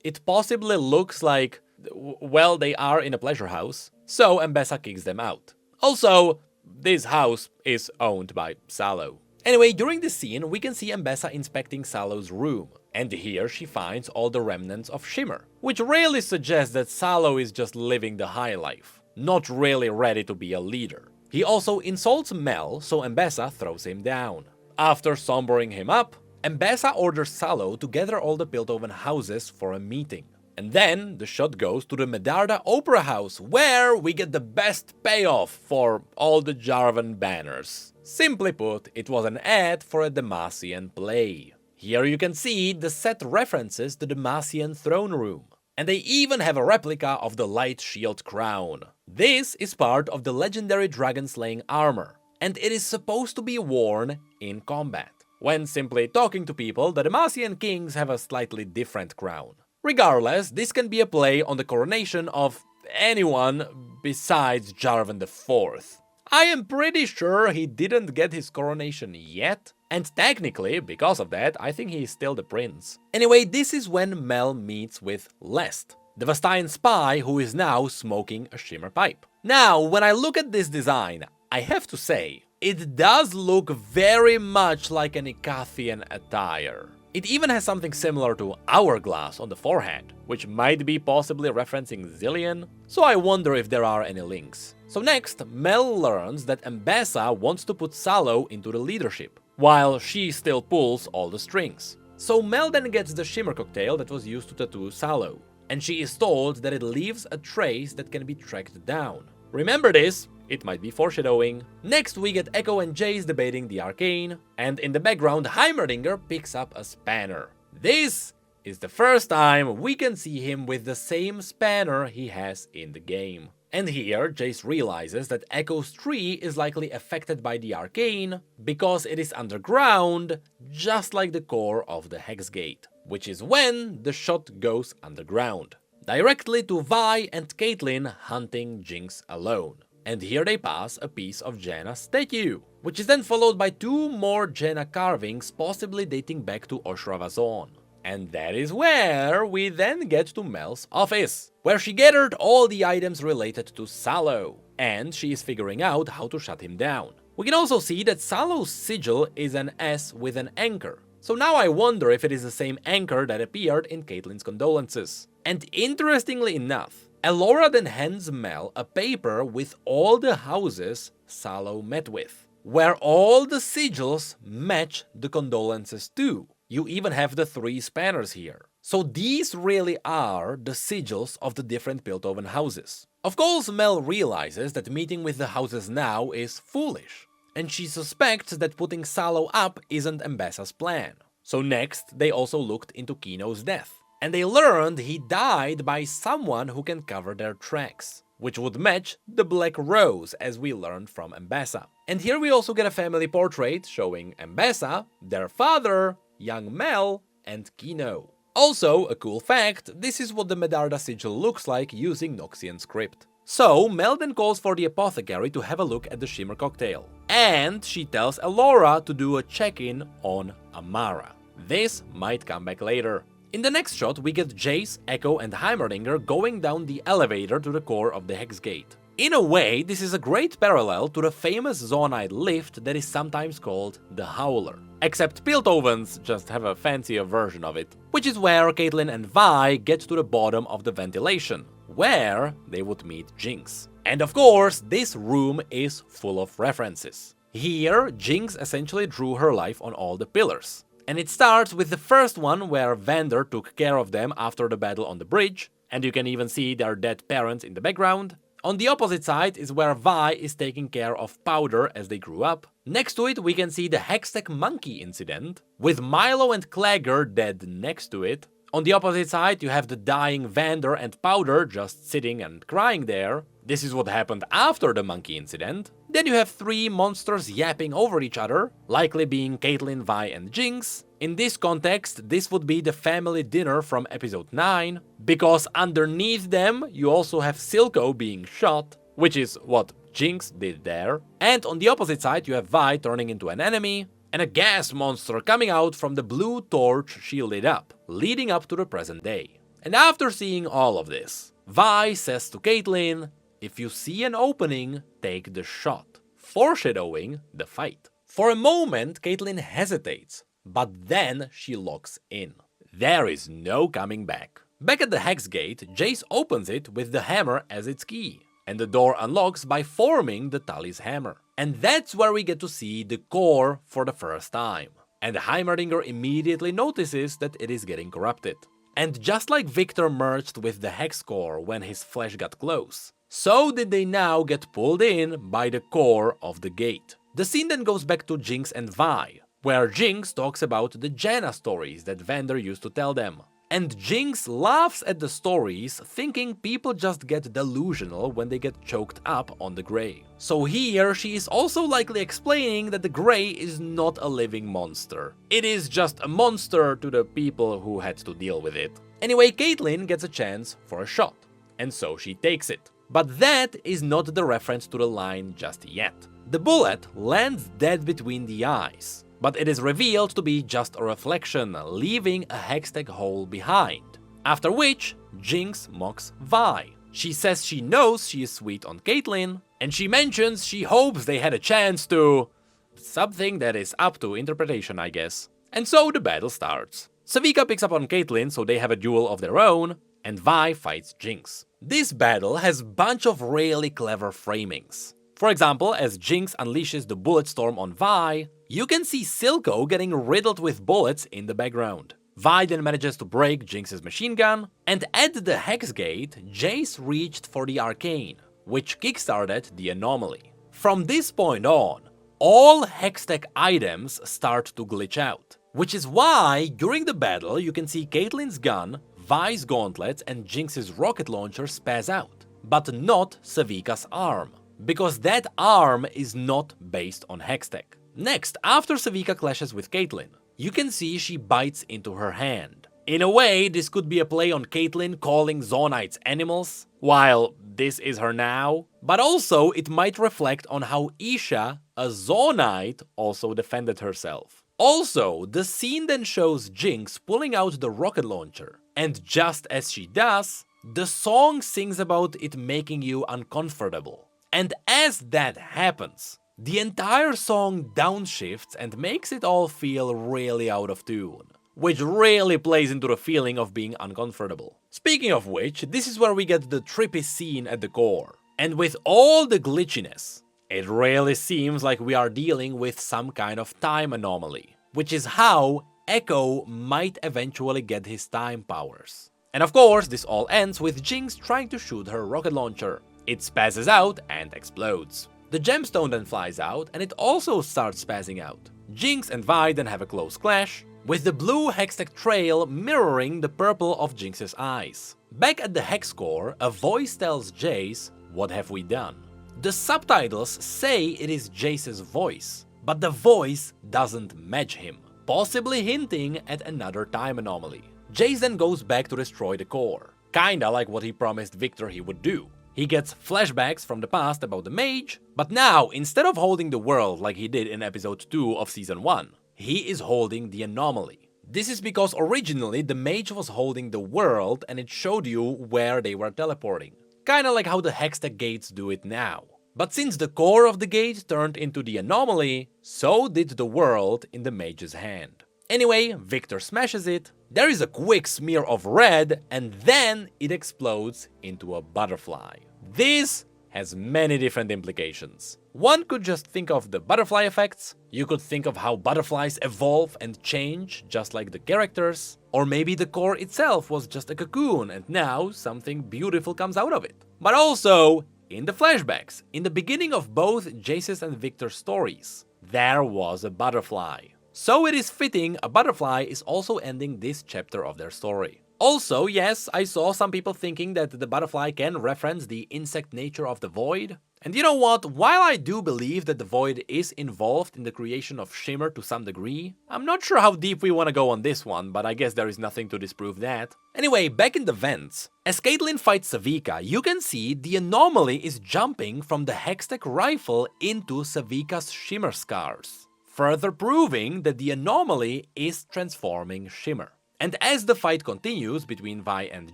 it possibly looks like, well, they are in a pleasure house, so Mbessa kicks them out. Also, this house is owned by Sallow. Anyway, during this scene, we can see Mbessa inspecting Sallow's room, and here she finds all the remnants of shimmer, which really suggests that Sallow is just living the high life, not really ready to be a leader. He also insults Mel, so Mbessa throws him down. After sombering him up, Mbessa orders Sallow to gather all the Piltover houses for a meeting. And then the shot goes to the Medarda Opera House, where we get the best payoff for all the Jarvan banners. Simply put, it was an ad for a Demacian play. Here you can see the set references the Demacian throne room. And they even have a replica of the Light Shield crown. This is part of the legendary dragon slaying armor, and it is supposed to be worn in combat. When simply talking to people, the Demacian kings have a slightly different crown. Regardless, this can be a play on the coronation of anyone besides Jarvan IV. I am pretty sure he didn't get his coronation yet, and technically, because of that, I think he is still the prince. Anyway, this is when Mel meets with Lest, the Vastayan spy who is now smoking a shimmer pipe. Now, when I look at this design, I have to say, it does look very much like an Icathian attire. It even has something similar to Hourglass on the forehead, which might be possibly referencing Zillion, so I wonder if there are any links. So next, Mel learns that Mbessa wants to put Sallow into the leadership, while she still pulls all the strings. So Mel then gets the shimmer cocktail that was used to tattoo Sallow, and she is told that it leaves a trace that can be tracked down. Remember this, it might be foreshadowing. Next we get Echo and Jace debating the Arcane, and in the background Heimerdinger picks up a spanner. This is the first time we can see him with the same spanner he has in the game. And here Jace realizes that Echo's tree is likely affected by the Arcane because it is underground, just like the core of the Hex Gate, which is when the shot goes underground, directly to Vi and Caitlyn hunting Jinx alone. And here they pass a piece of Jaina's statue, which is then followed by two more Jaina carvings possibly dating back to Oshravazon. And that is where we then get to Mel's office, where she gathered all the items related to Sallow, and she is figuring out how to shut him down. We can also see that Sallow's sigil is an S with an anchor, so now I wonder if it is the same anchor that appeared in Caitlyn's condolences. And interestingly enough, Elora then hands Mel a paper with all the houses Sallow met with, where all the sigils match the condolences too. You even have the 3 spanners here. So these really are the sigils of the different Piltover houses. Of course, Mel realizes that meeting with the houses now is foolish, and she suspects that putting Sallow up isn't Mbessa's plan. So next, they also looked into Kino's death, and they learned he died by someone who can cover their tracks, which would match the Black Rose as we learned from Mbessa. And here we also get a family portrait showing Mbessa, their father, young Mel, and Kino. Also, a cool fact, this is what the Medarda sigil looks like using Noxian script. So, Mel then calls for the apothecary to have a look at the shimmer cocktail, and she tells Elora to do a check-in on Amara. This might come back later. In the next shot, we get Jace, Echo, and Heimerdinger going down the elevator to the core of the Hex Gate. In a way, this is a great parallel to the famous Zonite lift that is sometimes called the Howler. Except Piltovans just have a fancier version of it, which is where Caitlyn and Vi get to the bottom of the ventilation, where they would meet Jinx. And of course, this room is full of references. Here, Jinx essentially drew her life on all the pillars. And it starts with the first one where Vander took care of them after the battle on the bridge, and you can even see their dead parents in the background. On the opposite side is where Vi is taking care of Powder as they grew up. Next to it, we can see the Hextech Monkey incident, with Milo and Clagger dead next to it. On the opposite side, you have the dying Vander and Powder just sitting and crying there. This is what happened after the monkey incident. Then you have 3 monsters yapping over each other, likely being Caitlyn, Vi, and Jinx. In this context, this would be the family dinner from episode 9, because underneath them you also have Silco being shot, which is what Jinx did there. And on the opposite side you have Vi turning into an enemy, and a gas monster coming out from the blue torch she lit up, leading up to the present day. And after seeing all of this, Vi says to Caitlyn, "If you see an opening, take the shot," foreshadowing the fight. For a moment, Caitlyn hesitates, but then she locks in. There is no coming back. Back at the Hex Gate, Jace opens it with the hammer as its key, and the door unlocks by forming the Tully's hammer. And that's where we get to see the core for the first time. And Heimerdinger immediately notices that it is getting corrupted. And just like Victor merged with the Hex core when his flesh got close, so did they now get pulled in by the core of the gate. The scene then goes back to Jinx and Vi, where Jinx talks about the Janna stories that Vander used to tell them. And Jinx laughs at the stories, thinking people just get delusional when they get choked up on the Grey. So here she is also likely explaining that the Grey is not a living monster. It is just a monster to the people who had to deal with it. Anyway, Caitlyn gets a chance for a shot, and so she takes it. But that is not the reference to the line just yet. The bullet lands dead between the eyes, but it is revealed to be just a reflection, leaving a Hextech hole behind. After which, Jinx mocks Vi. She says she knows she is sweet on Caitlyn, and she mentions she hopes they had a chance to... something that is up to interpretation, I guess. And so the battle starts. Savika picks up on Caitlyn, so they have a duel of their own, and Vi fights Jinx. This battle has a bunch of really clever framings. For example, as Jinx unleashes the bullet storm on Vi, you can see Silco getting riddled with bullets in the background. Vi then manages to break Jinx's machine gun, and at the Hex Gate, Jace reached for the Arcane, which kickstarted the anomaly. From this point on, all Hextech items start to glitch out, which is why during the battle you can see Caitlyn's gun, Vi's gauntlets and Jinx's rocket launcher spaz out, but not Savika's arm, because that arm is not based on Hextech. Next, after Savika clashes with Caitlyn, you can see she bites into her hand. In a way, this could be a play on Caitlyn calling Zonites animals, while this is her now, but also it might reflect on how Isha, a Zonite, also defended herself. Also, the scene then shows Jinx pulling out the rocket launcher, and just as she does, the song sings about it making you uncomfortable. And as that happens, the entire song downshifts and makes it all feel really out of tune, which really plays into the feeling of being uncomfortable. Speaking of which, this is where we get the trippy scene at the core. And with all the glitchiness, it really seems like we are dealing with some kind of time anomaly, which is how Echo might eventually get his time powers. And of course, this all ends with Jinx trying to shoot her rocket launcher. It spazzes out and explodes. The gemstone then flies out and it also starts spazzing out. Jinx and Vi then have a close clash, with the blue Hextech trail mirroring the purple of Jinx's eyes. Back at the Hex core, a voice tells Jace, "What have we done?" The subtitles say it is Jace's voice, but the voice doesn't match him, possibly hinting at another time anomaly. Jace then goes back to destroy the core, kinda like what he promised Victor he would do. He gets flashbacks from the past about the mage, but now, instead of holding the world like he did in episode 2 of season 1, he is holding the anomaly. This is because originally the mage was holding the world and it showed you where they were teleporting. Kinda like how the Hextech gates do it now. But since the core of the gate turned into the anomaly, so did the world in the mage's hand. Anyway, Victor smashes it, there is a quick smear of red, and then it explodes into a butterfly. This has many different implications. One could just think of the butterfly effects, you could think of how butterflies evolve and change just like the characters, or maybe the core itself was just a cocoon and now something beautiful comes out of it. But also, in the flashbacks, in the beginning of both Jace's and Victor's stories, there was a butterfly. So it is fitting a butterfly is also ending this chapter of their story. Also, yes, I saw some people thinking that the butterfly can reference the insect nature of the void. And you know what, while I do believe that the void is involved in the creation of Shimmer to some degree, I'm not sure how deep we want to go on this one, but I guess there is nothing to disprove that. Anyway, back in the vents, as Caitlyn fights Savika, you can see the anomaly is jumping from the Hextech rifle into Savika's Shimmer scars, further proving that the anomaly is transforming Shimmer. And as the fight continues between Vi and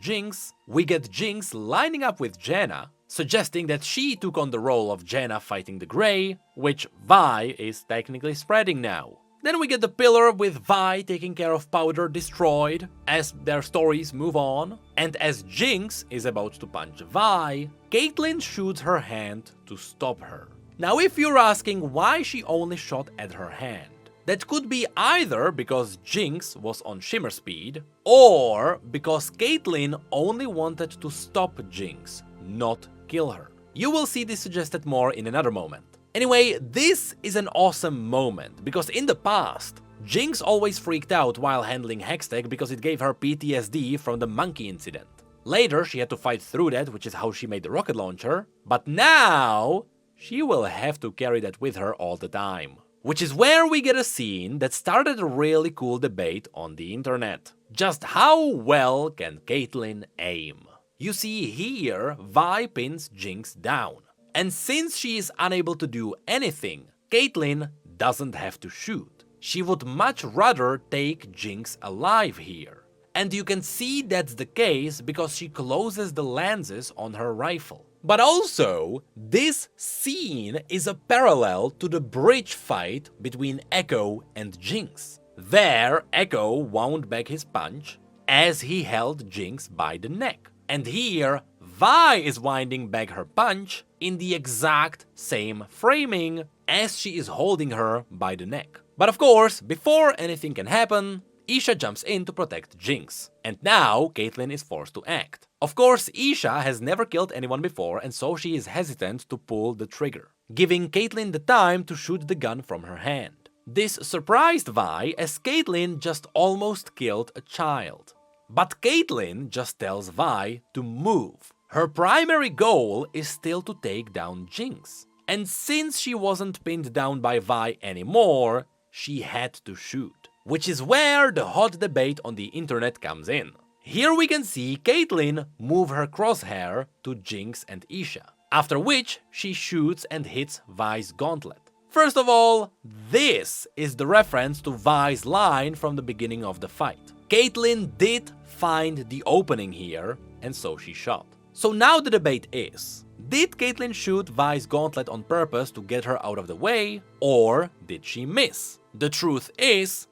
Jinx, we get Jinx lining up with Janna, suggesting that she took on the role of Janna fighting the Grey, which Vi is technically spreading now. Then we get the pillar with Vi taking care of Powder destroyed, as their stories move on, and as Jinx is about to punch Vi, Caitlyn shoots her hand to stop her. Now if you're asking why she only shot at her hand, that could be either because Jinx was on Shimmer speed, or because Caitlyn only wanted to stop Jinx, not kill her. You will see this suggested more in another moment. Anyway, this is an awesome moment, because in the past, Jinx always freaked out while handling Hextech because it gave her PTSD from the monkey incident. Later, she had to fight through that, which is how she made the rocket launcher, but now she will have to carry that with her all the time. Which is where we get a scene that started a really cool debate on the internet. Just how well can Caitlyn aim? You see here, Vi pins Jinx down. And since she is unable to do anything, Caitlyn doesn't have to shoot. She would much rather take Jinx alive here. And you can see that's the case because she closes the lenses on her rifle. But also, this scene is a parallel to the bridge fight between Echo and Jinx. There, Echo wound back his punch as he held Jinx by the neck. And here, Vi is winding back her punch in the exact same framing as she is holding her by the neck. But of course, before anything can happen, Isha jumps in to protect Jinx, and now Caitlyn is forced to act. Of course, Isha has never killed anyone before, and so she is hesitant to pull the trigger, giving Caitlyn the time to shoot the gun from her hand. This surprised Vi, as Caitlyn just almost killed a child. But Caitlyn just tells Vi to move. Her primary goal is still to take down Jinx, and since she wasn't pinned down by Vi anymore, she had to shoot. Which is where the hot debate on the internet comes in. Here we can see Caitlyn move her crosshair to Jinx and Isha, after which she shoots and hits Vi's gauntlet. First of all, this is the reference to Vi's line from the beginning of the fight. Caitlyn did find the opening here, and so she shot. So now the debate is, did Caitlyn shoot Vi's gauntlet on purpose to get her out of the way, or did she miss? The truth is,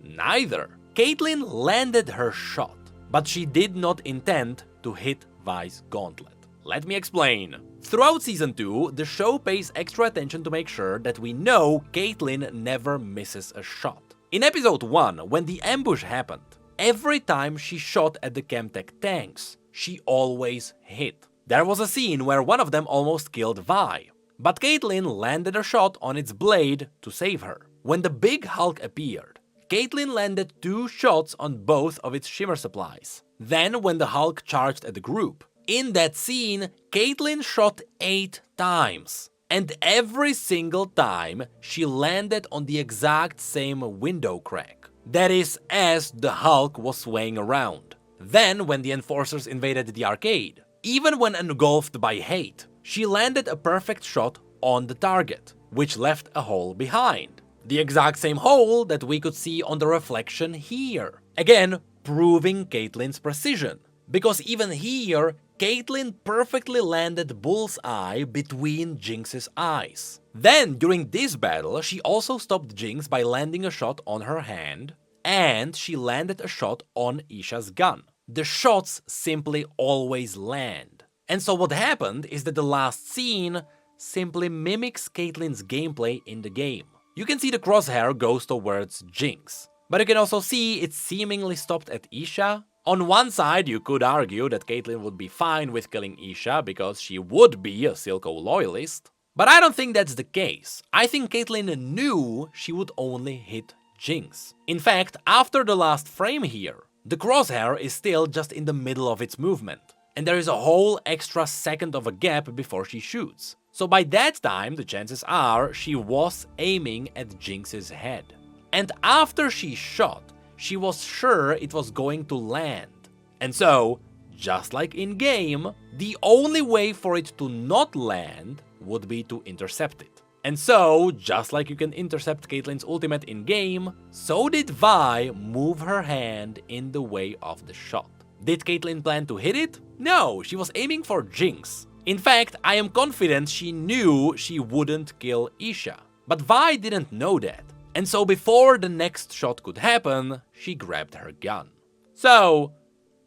neither. Caitlyn landed her shot, but she did not intend to hit Vi's gauntlet. Let me explain. Throughout Season 2, the show pays extra attention to make sure that we know Caitlyn never misses a shot. In Episode 1, when the ambush happened, every time she shot at the Chemtech tanks, she always hit. There was a scene where one of them almost killed Vi, but Caitlyn landed a shot on its blade to save her. When the big Hulk appeared, Caitlyn landed 2 shots on both of its shimmer supplies. Then when the Hulk charged at the group, in that scene, Caitlyn shot 8 times. And every single time, she landed on the exact same window crack. That is, as the Hulk was swaying around. Then when the Enforcers invaded the arcade, even when engulfed by hate, she landed a perfect shot on the target, which left a hole behind. The exact same hole that we could see on the reflection here. Again, proving Caitlyn's precision. Because even here, Caitlyn perfectly landed bullseye between Jinx's eyes. Then, during this battle, she also stopped Jinx by landing a shot on her hand, and she landed a shot on Isha's gun. The shots simply always land. And so what happened is that the last scene simply mimics Caitlyn's gameplay in the game. You can see the crosshair goes towards Jinx, but you can also see it seemingly stopped at Isha. On one side, you could argue that Caitlyn would be fine with killing Isha because she would be a Silco loyalist, But I don't think that's the case. I think Caitlyn knew she would only hit Jinx. In fact, after the last frame here, the crosshair is still just in the middle of its movement, and there is a whole extra second of a gap before she shoots. So by that time, the chances are she was aiming at Jinx's head. And after she shot, she was sure it was going to land. And so, just like in game, the only way for it to not land would be to intercept it. And so, just like you can intercept Caitlyn's ultimate in game, so did Vi move her hand in the way of the shot. Did Caitlyn plan to hit it? No, she was aiming for Jinx. In fact, I am confident she knew she wouldn't kill Isha. But Vi didn't know that. And so before the next shot could happen, she grabbed her gun. So,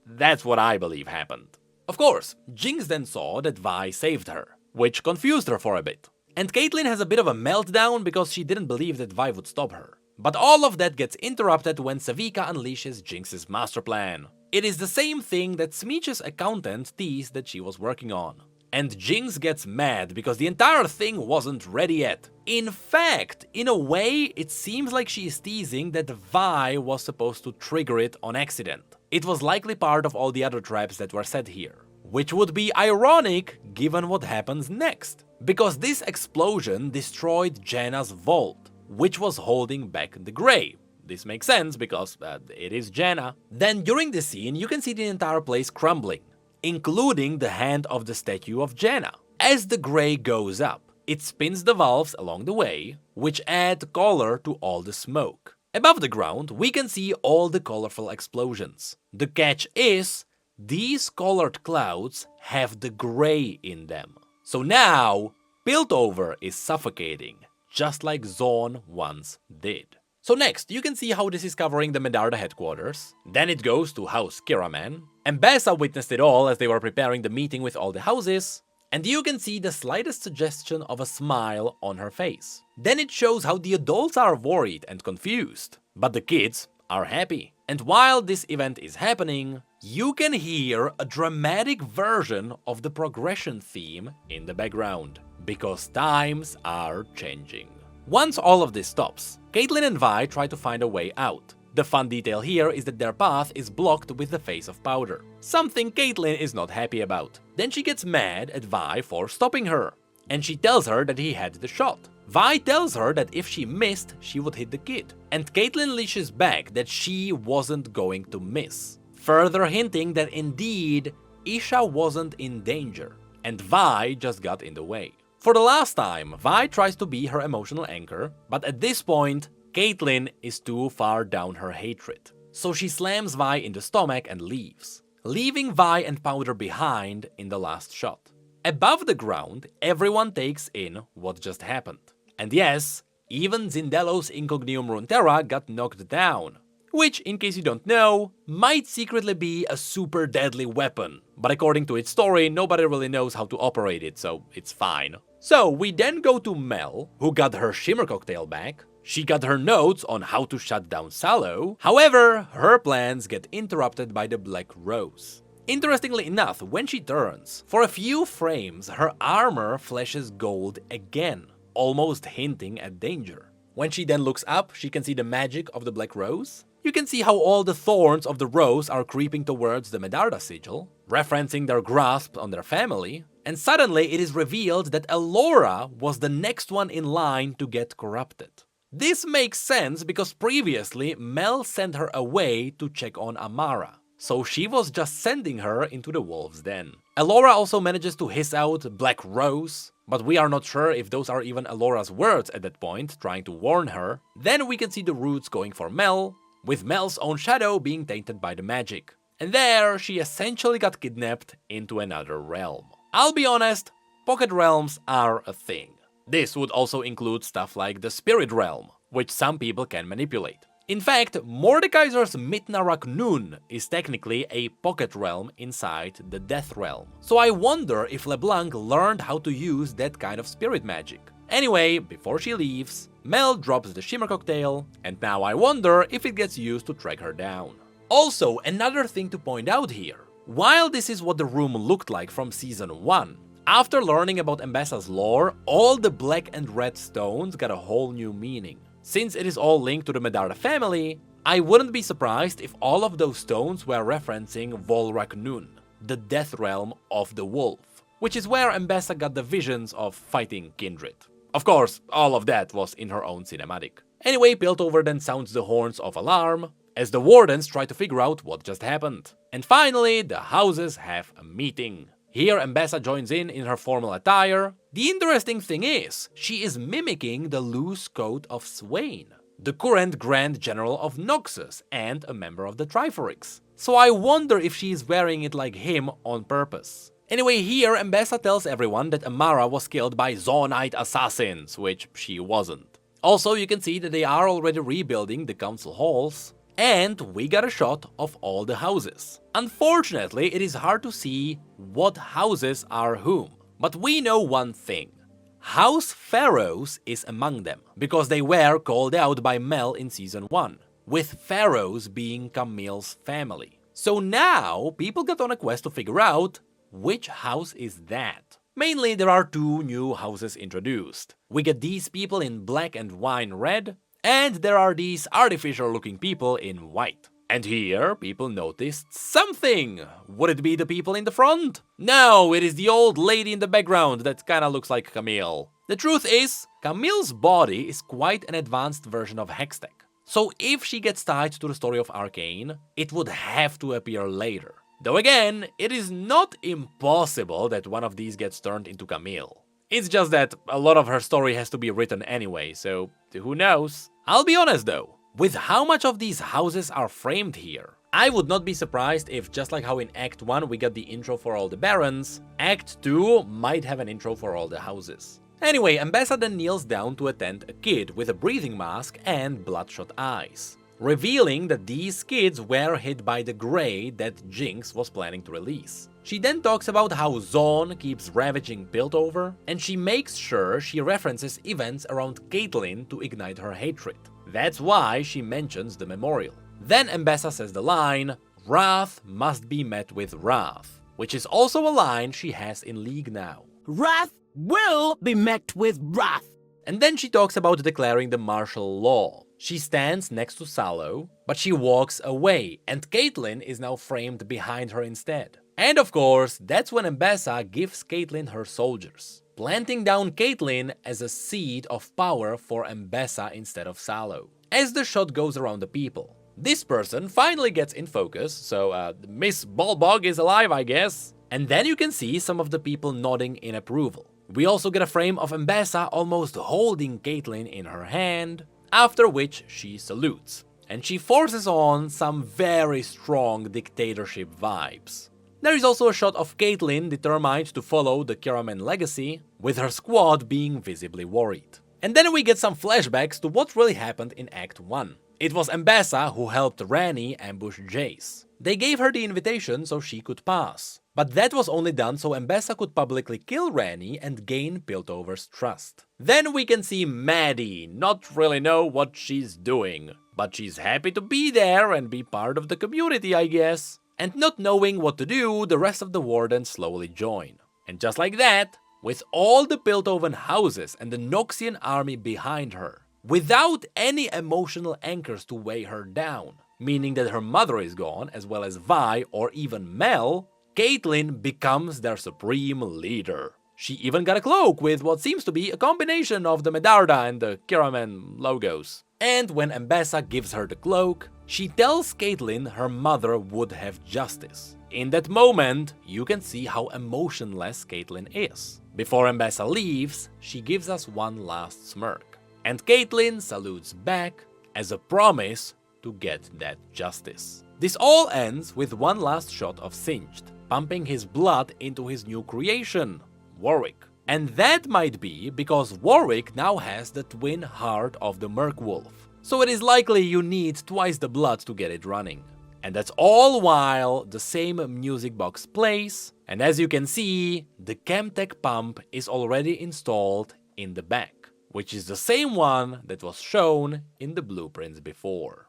that's what I believe happened. Of course, Jinx then saw that Vi saved her, which confused her for a bit. And Caitlyn has a bit of a meltdown because she didn't believe that Vi would stop her. But all of that gets interrupted when Sevika unleashes Jinx's master plan. It is the same thing that Smeech's accountant teased that she was working on. And Jinx gets mad because the entire thing wasn't ready yet. In fact, in a way, it seems like she is teasing that Vi was supposed to trigger it on accident. It was likely part of all the other traps that were set here. Which would be ironic given what happens next. Because this explosion destroyed Janna's vault, which was holding back the Grey. This makes sense because it is Janna. Then during the scene, you can see the entire place crumbling, including the hand of the statue of Janna. As the Grey goes up, it spins the valves along the way, which add color to all the smoke. Above the ground, we can see all the colorful explosions. The catch is, these colored clouds have the Grey in them. So now, Piltover is suffocating, just like Zaun once did. So next, you can see how this is covering the Medarda headquarters. Then it goes to House Kiraman. And Bessa witnessed it all as they were preparing the meeting with all the houses. And you can see the slightest suggestion of a smile on her face. Then it shows how the adults are worried and confused, but the kids are happy. And while this event is happening, you can hear a dramatic version of the progression theme in the background, because times are changing. Once all of this stops, Caitlyn and Vi try to find a way out. The fun detail here is that their path is blocked with the face of powder, something Caitlyn is not happy about. Then she gets mad at Vi for stopping her, and she tells her that he had the shot. Vi tells her that if she missed, she would hit the kid, and Caitlyn leashes back that she wasn't going to miss, further hinting that indeed, Isha wasn't in danger, and Vi just got in the way. For the last time, Vi tries to be her emotional anchor, but at this point, Caitlyn is too far down her hatred. So she slams Vi in the stomach and leaves, leaving Vi and Powder behind in the last shot. Above the ground, everyone takes in what just happened. And yes, even Zindelo's Incognium Runeterra got knocked down, which, in case you don't know, might secretly be a super deadly weapon. But according to its story, nobody really knows how to operate it, so it's fine. So we then go to Mel, who got her Shimmer Cocktail back. She got her notes on how to shut down Sallow. However, her plans get interrupted by the Black Rose. Interestingly enough, when she turns, for a few frames her armor flashes gold again, almost hinting at danger. When she then looks up, she can see the magic of the Black Rose. You can see how all the thorns of the rose are creeping towards the Medarda sigil, referencing their grasp on their family, and suddenly it is revealed that Elora was the next one in line to get corrupted. This makes sense because previously Mel sent her away to check on Amara, so she was just sending her into the wolf's den. Elora also manages to hiss out Black Rose, but we are not sure if those are even Elora's words at that point, trying to warn her. Then we can see the roots going for Mel, with Mel's own shadow being tainted by the magic. And there, she essentially got kidnapped into another realm. I'll be honest, pocket realms are a thing. This would also include stuff like the Spirit Realm, which some people can manipulate. In fact, Mordekaiser's Mitnarak Nun is technically a pocket realm inside the Death Realm. So I wonder if LeBlanc learned how to use that kind of spirit magic. Anyway, before she leaves, Mel drops the Shimmer Cocktail, and now I wonder if it gets used to track her down. Also, another thing to point out here. While this is what the room looked like from Season 1, After learning about Mbessa's lore, all the black and red stones got a whole new meaning. Since it is all linked to the Medarda family, I wouldn't be surprised if all of those stones were referencing Volrak Nun, the death realm of the wolf, which is where Mbessa got the visions of fighting Kindred. Of course, all of that was in her own cinematic. Anyway, Piltover then sounds the horns of alarm, as the wardens try to figure out what just happened. And finally, the houses have a meeting. Here Mbessa joins in her formal attire. The interesting thing is, she is mimicking the loose coat of Swain, the current Grand General of Noxus and a member of the Triforix. So I wonder if she is wearing it like him on purpose. Anyway, here Mbessa tells everyone that Amara was killed by Zonite assassins, which she wasn't. Also, you can see that they are already rebuilding the council halls, and we got a shot of all the houses. Unfortunately, it is hard to see what houses are whom, but we know one thing. House Pharaohs is among them, because they were called out by Mel in Season 1, with Pharaohs being Camille's family. So now, people got on a quest to figure out which house is that. Mainly, there are two new houses introduced. We get these people in black and wine red, and there are these artificial looking people in white. And here, people noticed something. Would it be the people in the front? No, it is the old lady in the background that kinda looks like Camille. The truth is, Camille's body is quite an advanced version of Hextech. So if she gets tied to the story of Arcane, it would have to appear later. Though again, it is not impossible that one of these gets turned into Camille. It's just that a lot of her story has to be written anyway, so who knows? I'll be honest though, with how much of these houses are framed here, I would not be surprised if, just like how in Act 1 we got the intro for all the barons, Act 2 might have an intro for all the houses. Anyway, Mbessa then kneels down to attend a kid with a breathing mask and bloodshot eyes, revealing that these kids were hit by the Grey that Jinx was planning to release. She then talks about how Zon keeps ravaging Piltover, and she makes sure she references events around Caitlyn to ignite her hatred. That's why she mentions the memorial. Then Mbessa says the line, "Wrath must be met with wrath," which is also a line she has in League now. Wrath will be met with wrath. And then she talks about declaring the martial law. She stands next to Sallow, but she walks away, and Caitlyn is now framed behind her instead. And of course, that's when Mbessa gives Caitlyn her soldiers, planting down Caitlyn as a seed of power for Mbessa instead of Sallow. As the shot goes around the people, this person finally gets in focus, so Miss Balbog is alive, I guess. And then you can see some of the people nodding in approval. We also get a frame of Mbessa almost holding Caitlyn in her hand, after which she salutes, and she forces on some very strong dictatorship vibes. There is also a shot of Caitlyn determined to follow the Kiraman legacy, with her squad being visibly worried. And then we get some flashbacks to what really happened in Act 1. It was Mbessa who helped Rani ambush Jace. They gave her the invitation so she could pass. But that was only done so Mbessa could publicly kill Rani and gain Piltover's trust. Then we can see Maddie not really know what she's doing, but she's happy to be there and be part of the community, I guess. And not knowing what to do, the rest of the wardens slowly join. And just like that, with all the Piltover houses and the Noxian army behind her, without any emotional anchors to weigh her down, meaning that her mother is gone, as well as Vi or even Mel, Caitlyn becomes their supreme leader. She even got a cloak with what seems to be a combination of the Medarda and the Kiraman logos. And when Mbessa gives her the cloak, she tells Caitlyn her mother would have justice. In that moment, you can see how emotionless Caitlyn is. Before Mbessa leaves, she gives us one last smirk. And Caitlyn salutes back as a promise to get that justice. This all ends with one last shot of Singed, pumping his blood into his new creation, Warwick. And that might be because Warwick now has the twin heart of the Merkwolf. So it is likely you need twice the blood to get it running. And that's all while the same music box plays, and as you can see, the Chemtech pump is already installed in the back, which is the same one that was shown in the blueprints before.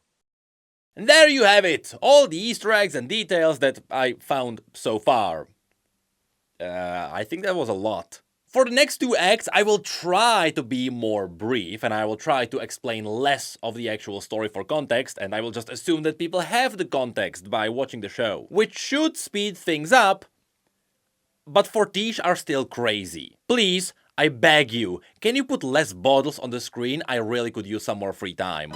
And there you have it, all the Easter eggs and details that I found so far. I think that was a lot. For the next 2 acts, I will try to be more brief, and I will try to explain less of the actual story for context, and I will just assume that people have the context by watching the show, which should speed things up, but Fortiche are still crazy. Please, I beg you, can you put less bottles on the screen? I really could use some more free time.